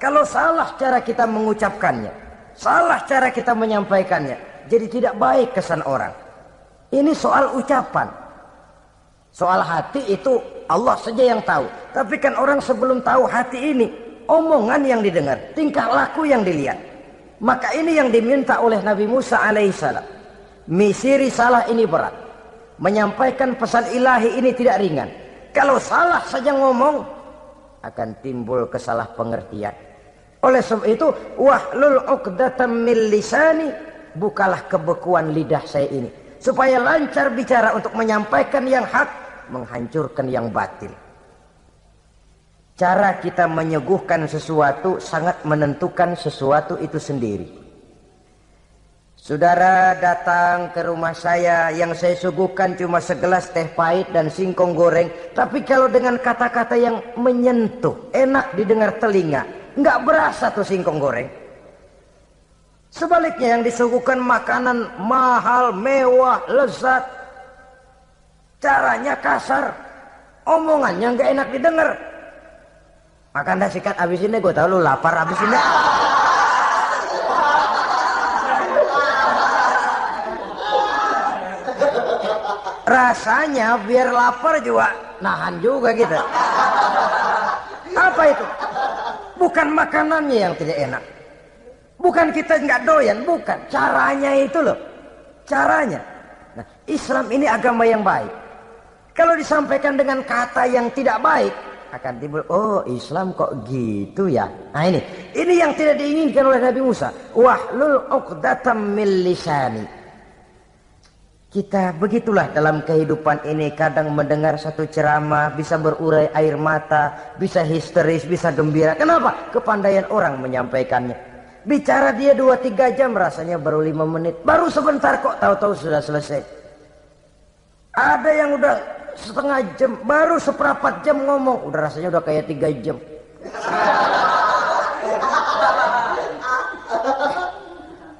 kalau salah cara kita mengucapkannya, salah cara kita menyampaikannya, jadi tidak baik kesan orang. Ini soal ucapan. Soal hati itu Allah saja yang tahu. Tapi kan orang sebelum tahu hati ini, omongan yang didengar, tingkah laku yang dilihat. Maka ini yang diminta oleh Nabi Musa alaihissalam. Misi risalah ini berat. Menyampaikan pesan ilahi ini tidak ringan. Kalau salah saja ngomong, akan timbul kesalah pengertian. Oleh sebab itu, wahlul 'uqdatam min lisani, bukalah kebekuan lidah saya ini supaya lancar bicara untuk menyampaikan yang hak, menghancurkan yang batil. Cara kita menyuguhkan sesuatu sangat menentukan sesuatu itu sendiri. Saudara datang ke rumah saya, yang saya suguhkan cuma segelas teh pahit dan singkong goreng. Tapi kalau dengan kata-kata yang menyentuh, enak didengar telinga, nggak berasa tuh singkong goreng. Sebaliknya yang disuguhkan makanan mahal, mewah, lezat, caranya kasar, omongannya nggak enak didengar. Makan dah sikat, abis ini gue tahu lu lapar abis ini. Rasanya biar lapar juga nahan juga gitu. Apa itu? Bukan makanannya yang tidak enak, bukan kita nggak doyan, bukan, caranya itu loh, caranya. Nah, Islam ini agama yang baik. Kalau disampaikan dengan kata yang tidak baik, akan timbul, oh Islam kok gitu ya. Nah ini yang tidak diinginkan oleh Nabi Musa. Wahlul 'uqdatam min lisani. Kita begitulah dalam kehidupan ini, kadang mendengar satu ceramah bisa berurai air mata, bisa histeris, bisa gembira. Kenapa? Kepandaian orang menyampaikannya. Bicara dia 2-3 jam, rasanya baru 5 menit. Baru sebentar kok tahu-tahu sudah selesai. Ada yang udah setengah jam, baru seperempat jam ngomong, udah rasanya udah kayak 3 jam.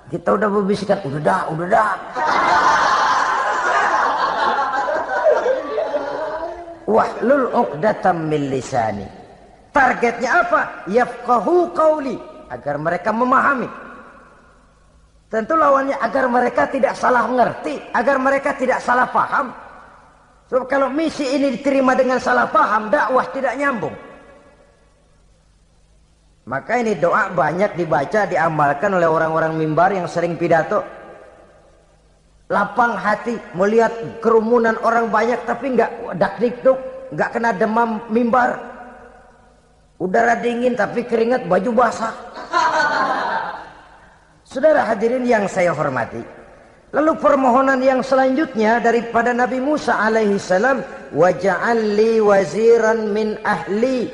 Kita udah berbisikkan, udah dah. Wahlul 'uqdatam min lisani. Targetnya apa? Yafqahu qauli, agar mereka memahami. Tentu lawannya agar mereka tidak salah mengerti, agar mereka tidak salah paham. Sebab kalau misi ini diterima dengan salah paham, dakwah tidak nyambung. Maka ini doa banyak dibaca, diamalkan oleh orang-orang mimbar yang sering pidato. Lapang hati melihat kerumunan orang banyak tapi nggak dak-dikduk, nggak kena demam mimbar. Udara dingin tapi keringat, baju basah. Saudara hadirin yang saya hormati, lalu permohonan yang selanjutnya daripada Nabi Musa alaihi salam, waj'al li waziran min ahli,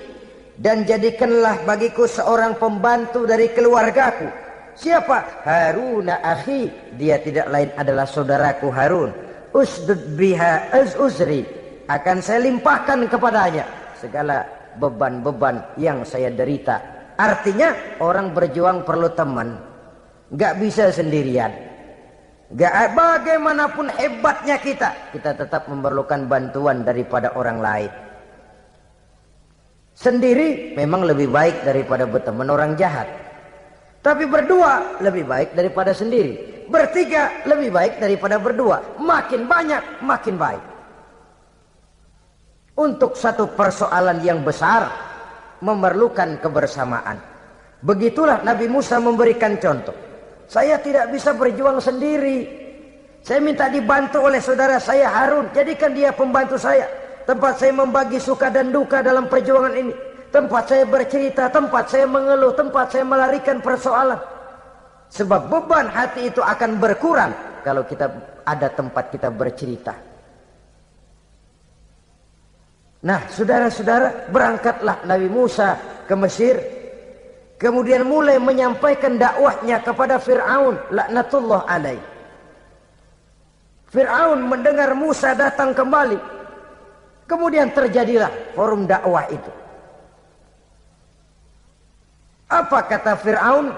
dan jadikanlah bagiku seorang pembantu dari keluargaku. Siapa? Harun akhi, dia tidak lain adalah saudaraku Harun. Usdud biha uzri, akan saya limpahkan kepadanya segala beban-beban yang saya derita. Artinya orang berjuang perlu teman, nggak bisa sendirian. Nggak, bagaimanapun hebatnya kita tetap memerlukan bantuan daripada orang lain. Sendiri memang lebih baik daripada berteman orang jahat. Tapi berdua lebih baik daripada sendiri. Bertiga lebih baik daripada berdua. Makin banyak, makin baik. Untuk satu persoalan yang besar, memerlukan kebersamaan. Begitulah Nabi Musa memberikan contoh. Saya tidak bisa berjuang sendiri. Saya minta dibantu oleh saudara saya Harun. Jadikan dia pembantu saya. Tempat saya membagi suka dan duka dalam perjuangan ini. Tempat saya bercerita, tempat saya mengeluh, tempat saya melarikan persoalan. Sebab beban hati itu akan berkurang kalau kita ada tempat kita bercerita. Nah, saudara-saudara, berangkatlah Nabi Musa ke Mesir. Kemudian mulai menyampaikan dakwahnya kepada Fir'aun, laknatullah alaih. Fir'aun mendengar Musa datang kembali. Kemudian terjadilah forum dakwah itu. Apa kata Fir'aun?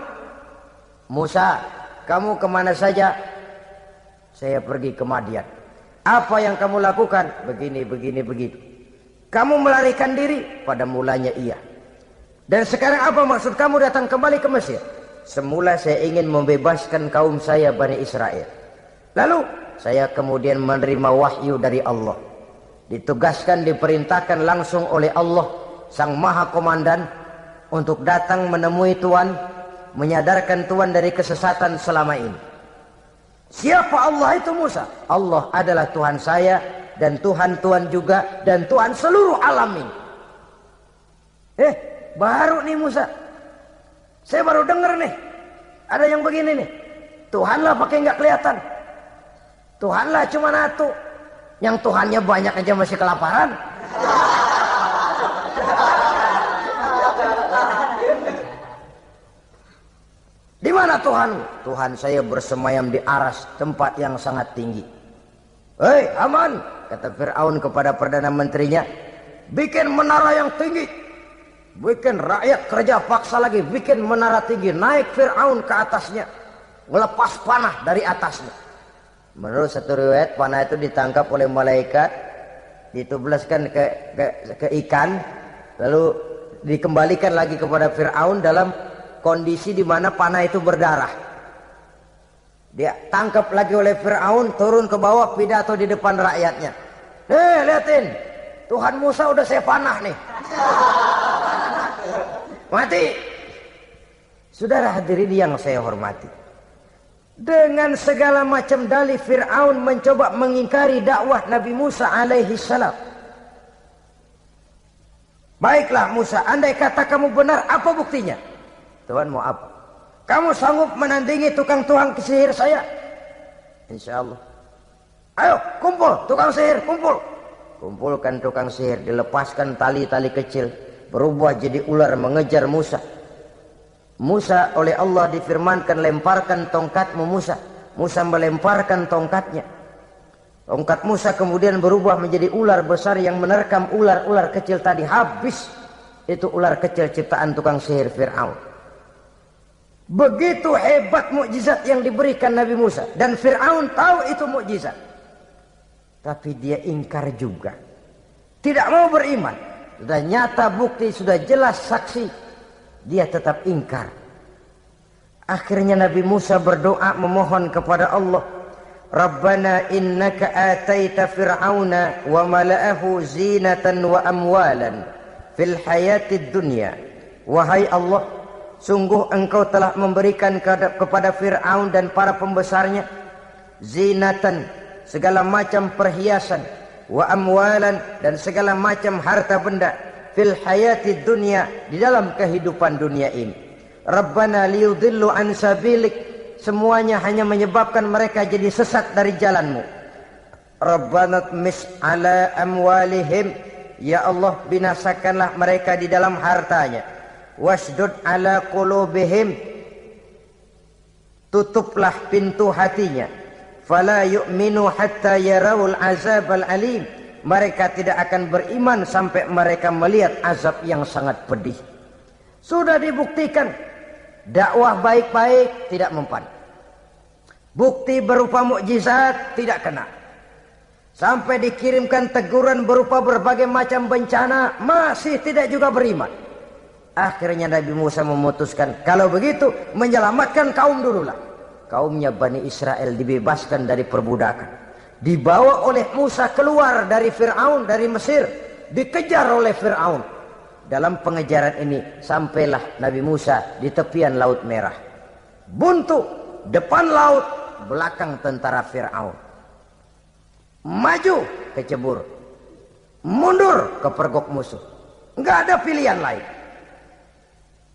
Musa, kamu kemana saja? Saya pergi ke Madian. Apa yang kamu lakukan? Begini, begitu. Kamu melarikan diri? Pada mulanya iya. Dan sekarang apa maksud kamu datang kembali ke Mesir? Semula saya ingin membebaskan kaum saya Bani Israel. Lalu saya kemudian menerima wahyu dari Allah. Ditugaskan, diperintahkan langsung oleh Allah, Sang Maha Komandan, untuk datang menemui Tuhan, menyadarkan Tuhan dari kesesatan selama ini. Siapa Allah itu Musa? Allah adalah Tuhan saya, dan Tuhan juga, dan Tuhan seluruh alam ini. Baru nih Musa. Saya baru dengar nih. Ada yang begini nih. Tuhanlah pakai nggak kelihatan. Tuhanlah cuma satu. Yang Tuhannya banyak aja masih kelaparan. Di mana Tuhan? Tuhan saya bersemayam di aras, tempat yang sangat tinggi. Hei Haman, kata Fir'aun kepada Perdana Menterinya, bikin menara yang tinggi. Bikin rakyat kerja paksa lagi, bikin menara tinggi. Naik Fir'aun ke atasnya, melepas panah dari atasnya. Menurut satu riwayat, panah itu ditangkap oleh malaikat, ditublaskan ke ikan, lalu dikembalikan lagi kepada Fir'aun dalam kondisi di mana panah itu berdarah. Dia tangkap lagi oleh Fir'aun, turun ke bawah, pidato di depan rakyatnya. Liatin, Tuhan Musa udah saya panah nih. Mati. Saudara hadirin yang saya hormati, dengan segala macam dalih Fir'aun mencoba mengingkari dakwah Nabi Musa alaihi salam. Baiklah Musa, andai kata kamu benar, apa buktinya? Tuhan mau apa? Kamu sanggup menandingi tukang sihir saya? Insya Allah. Ayo kumpul tukang sihir, kumpul. Kumpulkan tukang sihir, dilepaskan tali-tali kecil, berubah jadi ular mengejar Musa. Musa oleh Allah difirmankan, lemparkan tongkatmu Musa. Musa melemparkan tongkatnya. Tongkat Musa kemudian berubah menjadi ular besar yang menerkam ular-ular kecil tadi. Habis itu ular kecil ciptaan tukang sihir Fir'aun. Begitu hebat mukjizat yang diberikan Nabi Musa, dan Fir'aun tahu itu mukjizat. Tapi dia ingkar juga. Tidak mau beriman. Sudah nyata bukti, sudah jelas saksi. Dia tetap ingkar. Akhirnya Nabi Musa berdoa memohon kepada Allah. Rabbana innaka ataita fir'auna wa mala'ahu zinatan wa amwalan fil hayatid dunya. Wahai Allah, sungguh engkau telah memberikan kepada Fir'aun dan para pembesarnya zinatan, segala macam perhiasan, wa amwalan, dan segala macam harta benda, fil hayatid dunya, di dalam kehidupan dunia ini. Rabbana liyudillu an sabilik, semuanya hanya menyebabkan mereka jadi sesat dari jalanmu. Rabbana tmis ala amwalihim, ya Allah binasakanlah mereka di dalam hartanya. Wasdud ala qulubihim, tutuplah pintu hatinya. Fala yu'minu hatta yarawul azabal alim, mereka tidak akan beriman sampai mereka melihat azab yang sangat pedih. Sudah dibuktikan dakwah baik-baik tidak mempan. Bukti berupa mukjizat tidak kena. Sampai dikirimkan teguran berupa berbagai macam bencana, masih tidak juga beriman. Akhirnya Nabi Musa memutuskan, kalau begitu menyelamatkan kaum dululah. Kaumnya Bani Israel dibebaskan dari perbudakan. Dibawa oleh Musa keluar dari Fir'aun, dari Mesir. Dikejar oleh Fir'aun. Dalam pengejaran ini sampailah Nabi Musa di tepian Laut Merah. Buntu, depan laut, belakang tentara Fir'aun. Maju kecebur, mundur kepergok musuh. Enggak ada pilihan lain.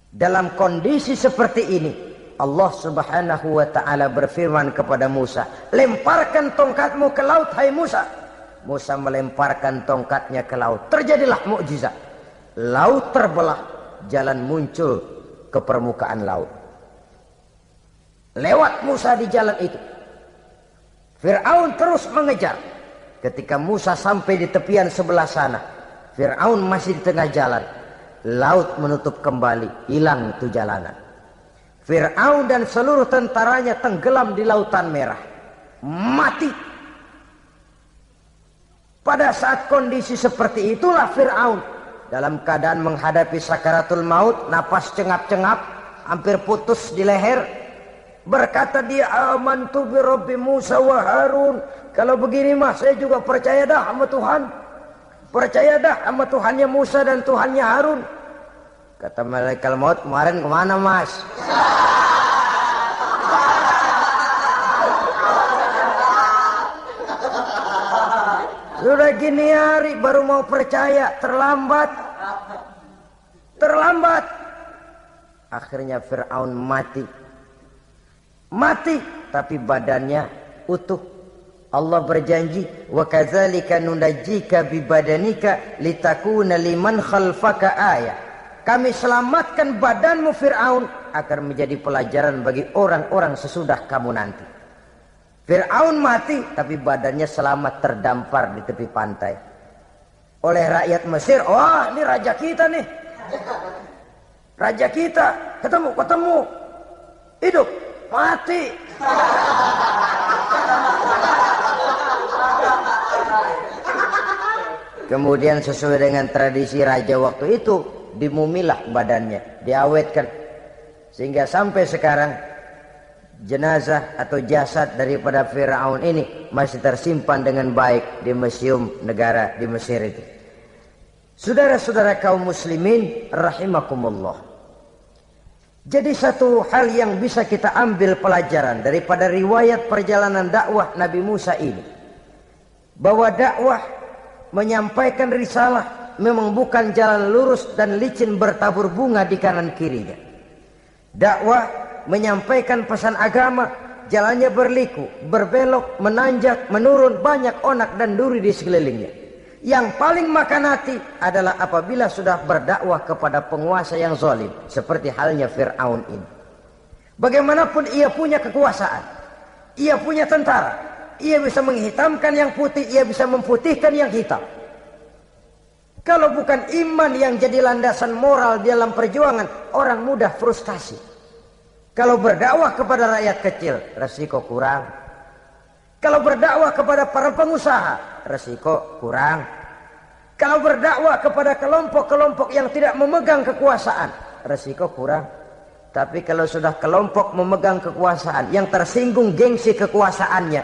Dalam kondisi seperti ini, Allah Subhanahu wa ta'ala berfirman kepada Musa, lemparkan tongkatmu ke laut, hai Musa. Musa melemparkan tongkatnya ke laut. Terjadilah mukjizat. Laut terbelah, jalan muncul ke permukaan laut. Lewat Musa di jalan itu, Fir'aun terus mengejar. Ketika Musa sampai di tepian sebelah sana, Fir'aun masih di tengah jalan. Laut menutup kembali, hilang itu jalanan. Fir'aun dan seluruh tentaranya tenggelam di Lautan Merah. Mati. Pada saat kondisi seperti itulah Fir'aun dalam keadaan menghadapi sakaratul maut, napas cengap-cengap, hampir putus di leher, berkata dia, amantu bi Rabbi Musa wa Harun. Kalau begini mah saya juga percaya dah sama Tuhan. Percaya dah sama Tuhannya Musa dan Tuhannya Harun. Kata malaikat maut, kemarin kemana mas? Sudah gini hari baru mau percaya, terlambat. Terlambat. Akhirnya Fir'aun mati. Mati, tapi badannya utuh. Allah berjanji, wa kadzalika nunajjika bi badanika litakuna liman khalfaka ayah. Kami selamatkan badanmu Fir'aun agar menjadi pelajaran bagi orang-orang sesudah kamu nanti. Fir'aun mati, tapi badannya selamat terdampar di tepi pantai oleh rakyat Mesir. Wah, ini raja kita nih, raja kita, ketemu, hidup, mati. Kemudian sesuai dengan tradisi raja waktu itu, dimumilah badannya, diawetkan, sehingga sampai sekarang jenazah atau jasad daripada Fir'aun ini masih tersimpan dengan baik di museum negara di Mesir itu. Saudara-saudara kaum muslimin rahimakumullah. Jadi satu hal yang bisa kita ambil pelajaran daripada riwayat perjalanan dakwah Nabi Musa ini, bahwa dakwah menyampaikan risalah memang bukan jalan lurus dan licin bertabur bunga di kanan kirinya. Dakwah menyampaikan pesan agama, jalannya berliku, berbelok, menanjak, menurun, banyak onak dan duri di sekelilingnya. Yang paling makan hati adalah apabila sudah berdakwah kepada penguasa yang zalim, seperti halnya Fir'aun ini. Bagaimanapun ia punya kekuasaan, ia punya tentara, ia bisa menghitamkan yang putih, ia bisa memutihkan yang hitam. Kalau bukan iman yang jadi landasan moral dalam perjuangan, orang mudah frustasi. Kalau berdakwah kepada rakyat kecil, resiko kurang. Kalau berdakwah kepada para pengusaha, resiko kurang. Kalau berdakwah kepada kelompok-kelompok yang tidak memegang kekuasaan, resiko kurang. Tapi kalau sudah kelompok memegang kekuasaan, yang tersinggung gengsi kekuasaannya,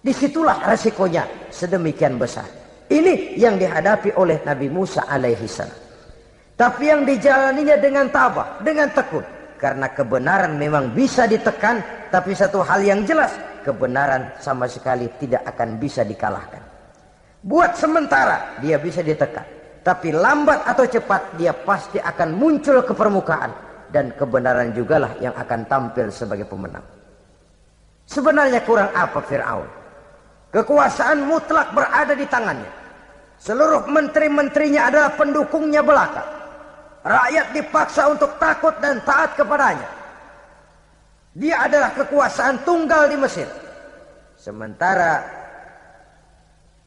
disitulah resikonya sedemikian besar. Ini yang dihadapi oleh Nabi Musa alaihi salam. Tapi yang dijalaninya dengan tabah, dengan tekun. Karena kebenaran memang bisa ditekan, tapi satu hal yang jelas, kebenaran sama sekali tidak akan bisa dikalahkan. Buat sementara dia bisa ditekan, tapi lambat atau cepat dia pasti akan muncul ke permukaan, dan kebenaran jugalah yang akan tampil sebagai pemenang. Sebenarnya kurang apa Fir'aun? Kekuasaan mutlak berada di tangannya. Seluruh menteri-menterinya adalah pendukungnya belaka. Rakyat dipaksa untuk takut dan taat kepadanya. Dia adalah kekuasaan tunggal di Mesir. Sementara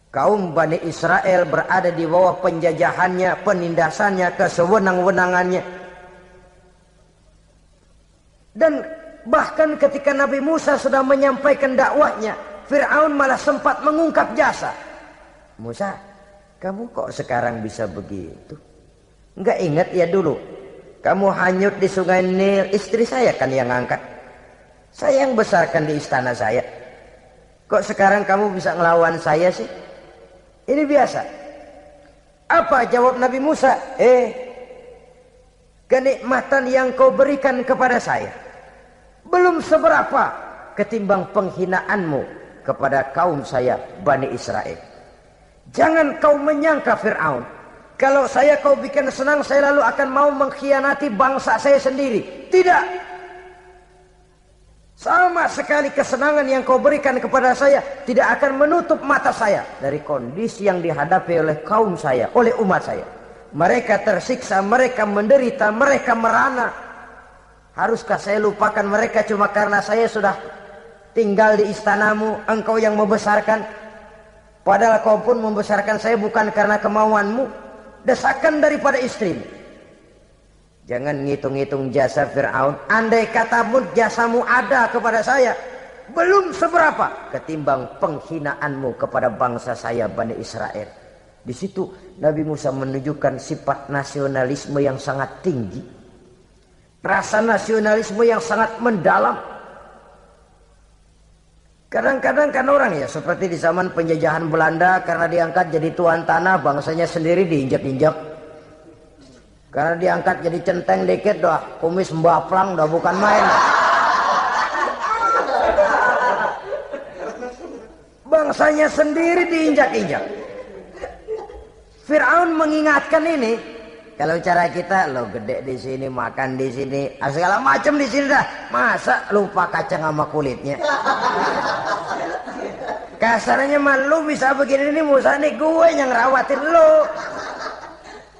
kaum Bani Israel berada di bawah penjajahannya, penindasannya, kesewenang-wenangannya. Dan bahkan ketika Nabi Musa sudah menyampaikan dakwahnya, Fir'aun malah sempat mengungkap jasa. Musa, kamu kok sekarang bisa begitu? Enggak ingat ya dulu kamu hanyut di sungai Nil, istri saya kan yang angkat, saya yang besarkan di istana saya. Kok sekarang kamu bisa ngelawan saya sih? Ini biasa. Apa jawab Nabi Musa? Kenikmatan yang kau berikan kepada saya belum seberapa ketimbang penghinaanmu kepada kaum saya Bani Israel. Jangan kau menyangka Fir'aun, kalau saya kau bikin senang, saya lalu akan mau mengkhianati bangsa saya sendiri. Tidak. Sama sekali kesenangan yang kau berikan kepada saya tidak akan menutup mata saya dari kondisi yang dihadapi oleh kaum saya, oleh umat saya. Mereka tersiksa, mereka menderita, mereka merana. Haruskah saya lupakan mereka cuma karena saya sudah tinggal di istanamu, engkau yang membesarkan? Padahal kau pun membesarkan saya bukan karena kemauanmu. Desakan daripada istrimu. Jangan ngitung-ngitung jasa Fir'aun. Andai kata jasamu ada kepada saya, belum seberapa ketimbang penghinaanmu kepada bangsa saya Bani Israel. Di situ Nabi Musa menunjukkan sifat nasionalisme yang sangat tinggi, rasa nasionalisme yang sangat mendalam. Kadang-kadang kan orang ya seperti di zaman penjajahan Belanda, karena diangkat jadi tuan tanah, bangsanya sendiri diinjak-injak. Karena diangkat jadi centeng dikit dah, kumis mbaplang dah bukan main. Bangsanya sendiri diinjak-injak. Fir'aun mengingatkan ini, kalau cara kita lo gede di sini, makan di sini, segala macam di sini dah. Masa lupa kacang sama kulitnya? Kasarnya mah lu bisa begini nih Musa, nih gue yang rawatin lu.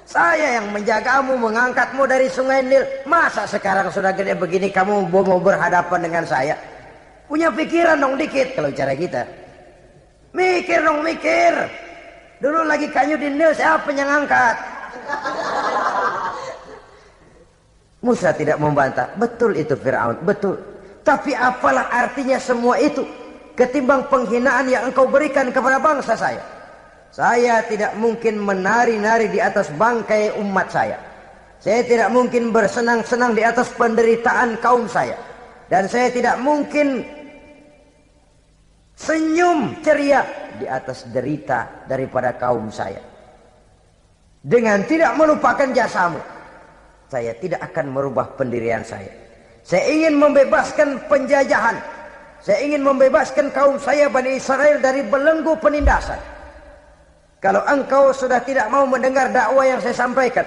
Saya yang menjagamu, mengangkatmu dari sungai Nil. Masa sekarang sudah gede begini kamu mau berhadapan dengan saya? Punya pikiran dong dikit kalau cara kita. Mikir dong, mikir. Dulu lagi kayu di Nil, siapa yang angkat? Musa tidak membantah. Betul itu Fir'aun, betul. Tapi apalah artinya semua itu ketimbang penghinaan yang engkau berikan kepada bangsa saya? Saya tidak mungkin menari-nari di atas bangkai umat saya. Saya tidak mungkin bersenang-senang di atas penderitaan kaum saya. Dan saya tidak mungkin senyum ceria di atas derita daripada kaum saya. Dengan tidak melupakan jasamu, saya tidak akan merubah pendirian saya. Saya ingin membebaskan penjajahan. Saya ingin membebaskan kaum saya Bani Israel dari belenggu penindasan. Kalau engkau sudah tidak mau mendengar dakwah yang saya sampaikan,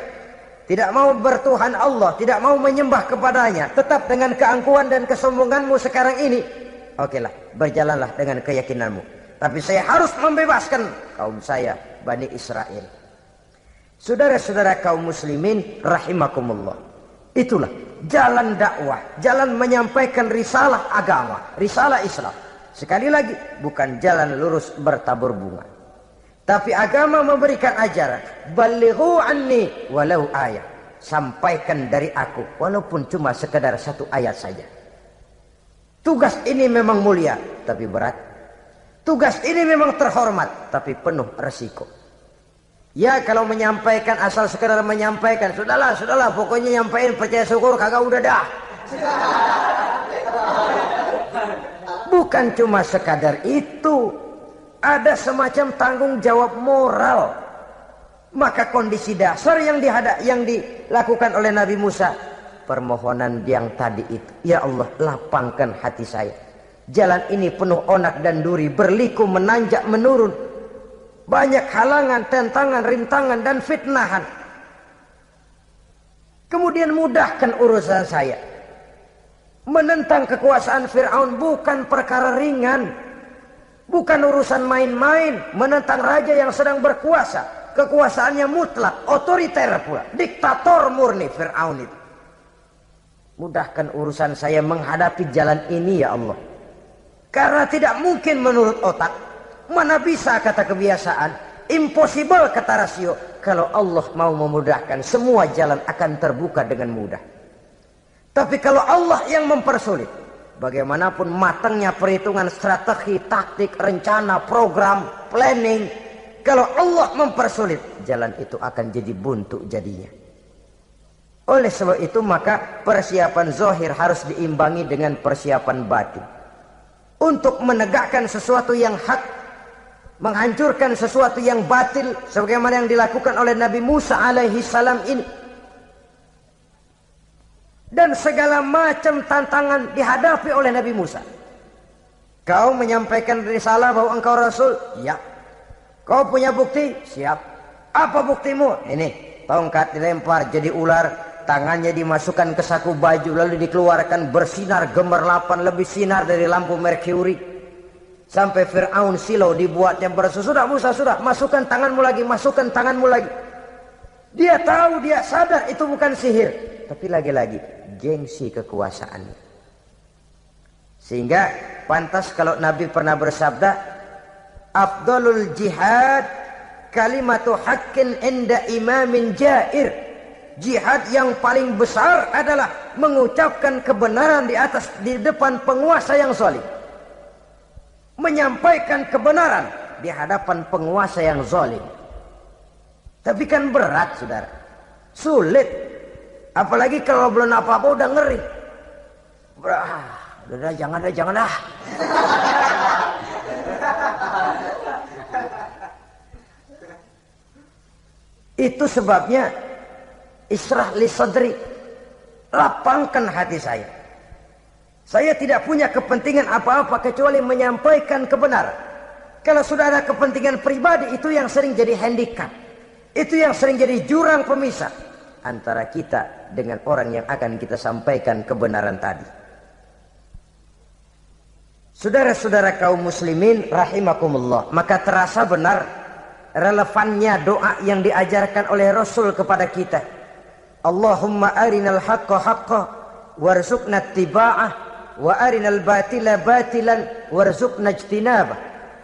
tidak mau bertuhan Allah, tidak mau menyembah kepadanya, tetap dengan keangkuhan dan kesombonganmu sekarang ini, okelah, berjalanlah dengan keyakinanmu. Tapi saya harus membebaskan kaum saya Bani Israel. Saudara-saudara kaum muslimin rahimakumullah, itulah jalan dakwah, jalan menyampaikan risalah agama, risalah Islam. Sekali lagi, bukan jalan lurus bertabur bunga. Tapi agama memberikan ajaran, balighu anni walau ayat. Sampaikan dari aku walaupun cuma sekedar satu ayat saja. Tugas ini memang mulia tapi berat. Tugas ini memang terhormat tapi penuh resiko. Ya kalau menyampaikan asal sekedar menyampaikan, sudahlah pokoknya nyampaikan, percaya syukur kagak udah dah. Bukan cuma sekadar itu, ada semacam tanggung jawab moral. Maka kondisi dasar yang dilakukan oleh Nabi Musa, permohonan yang tadi itu, ya Allah lapangkan hati saya. Jalan ini penuh onak dan duri, berliku menanjak menurun, banyak halangan, tentangan, rintangan dan fitnahan. Kemudian mudahkan urusan saya. Menentang kekuasaan Fir'aun bukan perkara ringan, bukan urusan main-main. Menentang raja yang sedang berkuasa, kekuasaannya mutlak, otoriter pula, diktator murni Fir'aun itu. Mudahkan urusan saya menghadapi jalan ini ya Allah. Karena tidak mungkin menurut otak, mana bisa kata kebiasaan, impossible kata rasio. Kalau Allah mau memudahkan, semua jalan akan terbuka dengan mudah. Tapi kalau Allah yang mempersulit, bagaimanapun matangnya perhitungan strategi, taktik, rencana, program, planning, kalau Allah mempersulit, jalan itu akan jadi buntu jadinya. Oleh sebab itu maka persiapan zahir harus diimbangi dengan persiapan batin. Untuk menegakkan sesuatu yang hak, menghancurkan sesuatu yang batil, sebagaimana yang dilakukan oleh Nabi Musa alaihi salam ini. Dan segala macam tantangan dihadapi oleh Nabi Musa. Kau menyampaikan risalah bahwa engkau Rasul? Ya. Kau punya bukti? Siap. Apa buktimu? Ini, tongkat dilempar jadi ular, tangannya dimasukkan ke saku baju, lalu dikeluarkan bersinar gemerlapan, lebih sinar dari lampu merkuri. Sampai Fir'aun silau dibuatnya bersudah Musa, sudah, masukkan tanganmu lagi, masukkan tanganmu lagi. Dia tahu, dia sadar itu bukan sihir, tapi lagi-lagi gengsi kekuasaan. Sehingga pantas kalau Nabi pernah bersabda, afdalul jihad kalimatu haqqin inda imamin jair. Jihad yang paling besar adalah mengucapkan kebenaran di depan penguasa yang zalim. menyampaikan kebenaran di hadapan penguasa yang zalim. Tapi kan berat, saudara, sulit, apalagi kalau belum apa-apa udah ngeri. Udah jangan dah. Itu sebabnya Ishrah li sadri, lapangkan hati saya. Saya tidak punya kepentingan apa-apa kecuali menyampaikan kebenaran. Kalau sudah ada kepentingan pribadi, itu yang sering jadi handicap. Itu yang sering jadi jurang pemisah antara kita dengan orang yang akan kita sampaikan kebenaran tadi. Saudara-saudara kaum muslimin rahimakumullah, maka terasa benar relevannya doa yang diajarkan oleh Rasul kepada kita. Allahumma arinal haqqa haqqa warzuqna ittiba'ah wa arinal batila batilan warzuqna ijtinabah.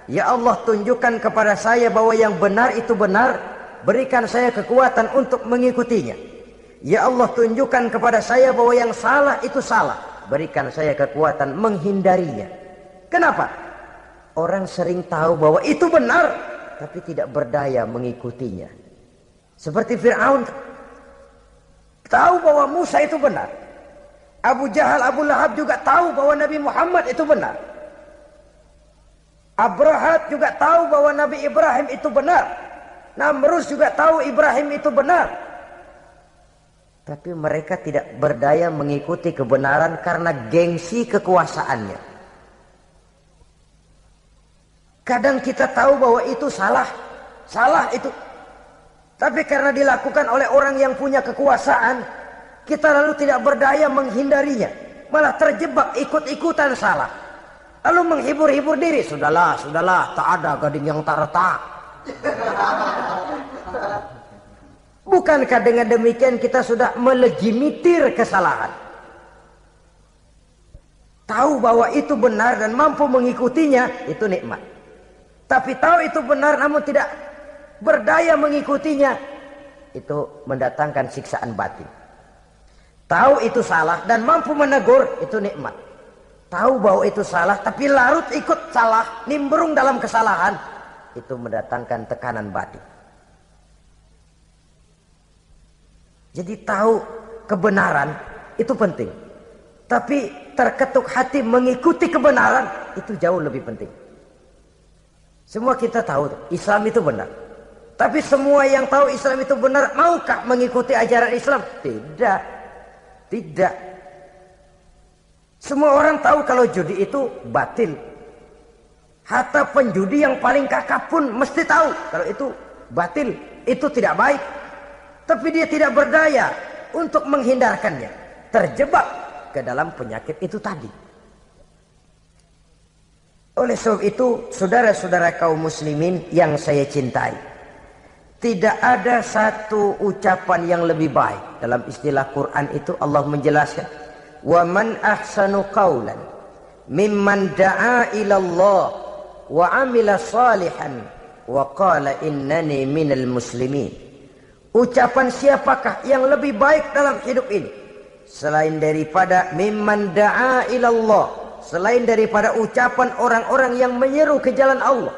Ya Allah, tunjukkan kepada saya bahwa yang benar itu benar, berikan saya kekuatan untuk mengikutinya. Ya Allah, tunjukkan kepada saya bahwa yang salah itu salah, berikan saya kekuatan menghindarinya. Kenapa? Orang sering tahu bahwa itu benar, tapi tidak berdaya mengikutinya. Seperti Fir'aun tahu bahwa Musa itu benar. Abu Jahal, Abu Lahab juga tahu bahwa Nabi Muhammad itu benar. Abrahat juga tahu bahwa Nabi Ibrahim itu benar. Namrus juga tahu Ibrahim itu benar. Tapi mereka tidak berdaya mengikuti kebenaran karena gengsi kekuasaannya. Kadang kita tahu bahwa itu salah itu. Tapi karena dilakukan oleh orang yang punya kekuasaan, kita lalu tidak berdaya menghindarinya. Malah terjebak ikut-ikutan salah. Lalu menghibur-hibur diri. Sudahlah, tak ada gading yang tak retak. Bukankah dengan demikian kita sudah melegimitir kesalahan? Tahu bahwa itu benar dan mampu mengikutinya, itu nikmat. Tapi tahu itu benar namun tidak berdaya mengikutinya, itu mendatangkan siksaan batin. Tahu itu salah dan mampu menegur, itu nikmat. Tahu bahwa itu salah tapi larut ikut salah, nimbrung dalam kesalahan, itu mendatangkan tekanan batin. Jadi tahu kebenaran itu penting, tapi terketuk hati mengikuti kebenaran itu jauh lebih penting. Semua kita tahu Islam itu benar, tapi semua yang tahu Islam itu benar maukah mengikuti ajaran Islam? Tidak. Semua orang tahu kalau judi itu batil. Hatta penjudi yang paling kakap pun mesti tahu kalau itu batil, itu tidak baik. Tapi dia tidak berdaya untuk menghindarkannya, terjebak ke dalam penyakit itu tadi. Oleh sebab itu, saudara-saudara kaum muslimin yang saya cintai, tidak ada satu ucapan yang lebih baik. Dalam istilah Quran itu Allah menjelaskan, wa man ahsanu qawlan mimman da'a ila Allah wa amila salihan wa qala innani minal muslimin. Ucapan siapakah yang lebih baik dalam hidup ini selain daripada mimman da'a ila Allah, selain daripada ucapan orang-orang yang menyeru ke jalan Allah,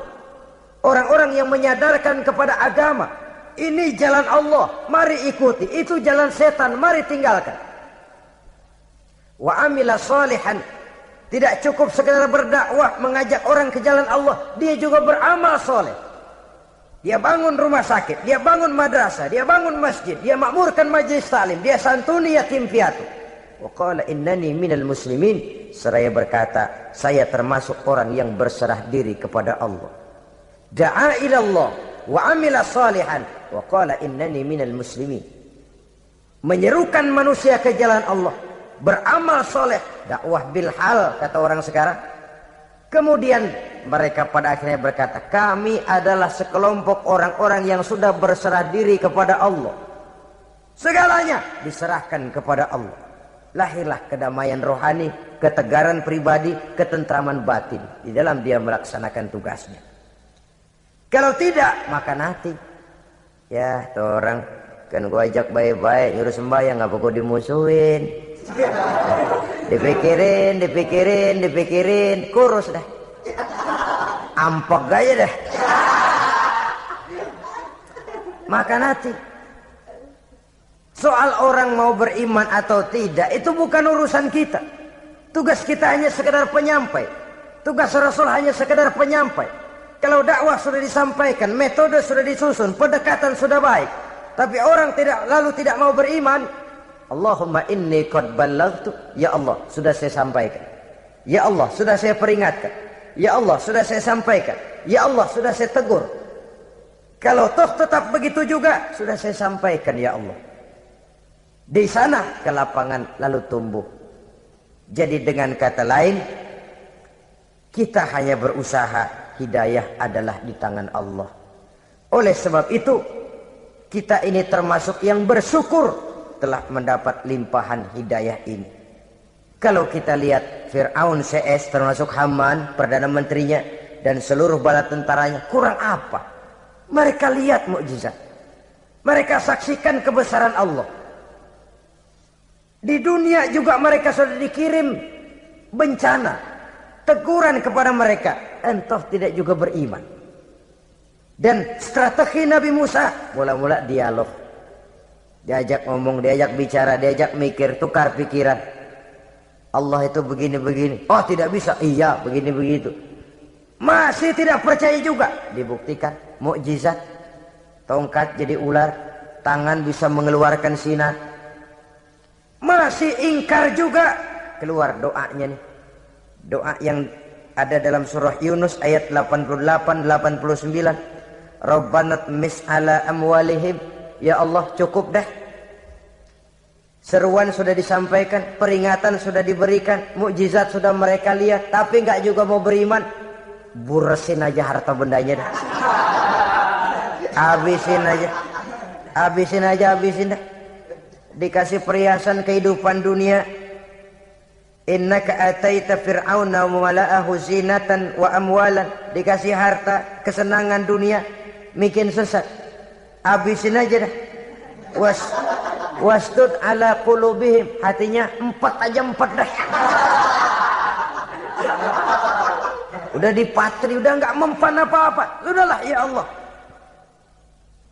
orang-orang yang menyadarkan kepada agama, ini jalan Allah, mari ikuti, itu jalan setan, mari tinggalkan. Wa amila salihan, tidak cukup sekedar berdakwah mengajak orang ke jalan Allah, dia juga beramal soleh. Dia bangun rumah sakit, dia bangun madrasah, dia bangun masjid, dia makmurkan majelis taklim, dia santuni yatim piatu. Wa qala innani minal muslimin, seraya berkata, saya termasuk orang yang berserah diri kepada Allah. Da'a ila Allah wa amila salihan wa qala innani minal muslimin. Menyerukan manusia ke jalan Allah, beramal soleh, dakwah bil hal kata orang sekarang. Kemudian mereka pada akhirnya berkata, kami adalah sekelompok orang-orang yang sudah berserah diri kepada Allah. Segalanya diserahkan kepada Allah. Lahirlah kedamaian rohani, ketegaran pribadi, ketentraman batin di dalam dia melaksanakan tugasnya. Kalau tidak, maka nanti ya tuh orang kan gua ajak baik-baik nyuruh sembahyang, ngapa gua dimusuhin? Dipikirin, kurus dah. ampok gaya deh. Makan hati. Soal orang mau beriman atau tidak itu bukan urusan kita. Tugas kita hanya sekedar penyampai. Tugas Rasul hanya sekedar penyampai. Kalau dakwah sudah disampaikan, metode sudah disusun, pendekatan sudah baik, tapi orang tidak mau beriman, Allahumma inni qad ballaghtu, ya Allah sudah saya sampaikan, ya Allah sudah saya peringatkan, ya Allah sudah saya sampaikan, ya Allah sudah saya tegur. Kalau toh tetap begitu juga, sudah saya sampaikan ya Allah. Di sana kelapangan lalu tumbuh. Jadi dengan kata lain, kita hanya berusaha, hidayah adalah di tangan Allah. Oleh sebab itu, kita ini termasuk yang bersyukur telah mendapat limpahan hidayah ini. Kalau kita lihat Fir'aun CS termasuk Haman, Perdana Menterinya, dan seluruh bala tentaranya, kurang apa? Mereka lihat mukjizat. Mereka saksikan kebesaran Allah. Di dunia juga mereka sudah dikirim bencana, teguran kepada mereka, entah tidak juga beriman. Dan strategi Nabi Musa mula-mula dialog, diajak ngomong, diajak bicara, diajak mikir, tukar pikiran. Allah itu begini-begini, oh tidak bisa, iya begini-begitu. Masih tidak percaya juga, dibuktikan mukjizat, tongkat jadi ular, tangan bisa mengeluarkan sinar. Masih ingkar juga, keluar doanya nih. Doa yang ada dalam surah Yunus ayat 88-89. Rabbana tmis ala amwalihim. Ya Allah cukup dah. Seruan sudah disampaikan, peringatan sudah diberikan, mukjizat sudah mereka lihat, tapi nggak juga mau beriman. Buresin aja harta bendanya dah. Habisin aja. Habisin dah. Dikasih perhiasan kehidupan dunia. Innaka ataita fir'auna wa mala'ahu zinatan wa amwalan. Dikasih harta, kesenangan dunia, bikin sesat. Habisin aja dah. Wastud ala qulubihim. Hatinya 4 dah. Udah dipatri, udah nggak mempan apa-apa. Sudahlah ya Allah.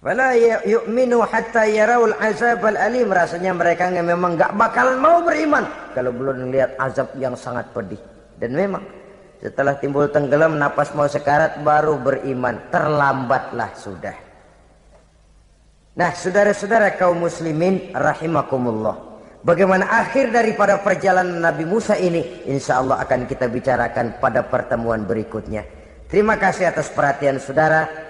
Wala yu'minu hatta yarawul azabal alim. Rasanya mereka memang nggak bakalan mau beriman kalau belum melihat azab yang sangat pedih. Dan memang setelah timbul tenggelam, napas mau sekarat, baru beriman. Terlambatlah sudah. Nah, saudara-saudara kaum muslimin rahimakumullah, bagaimana akhir daripada perjalanan Nabi Musa ini, insya Allah akan kita bicarakan pada pertemuan berikutnya. Terima kasih atas perhatian saudara.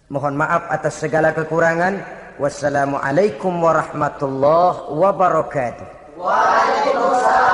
Mohon maaf atas segala kekurangan. Wassalamualaikum warahmatullahi wabarakatuh. Waalaikumsalam.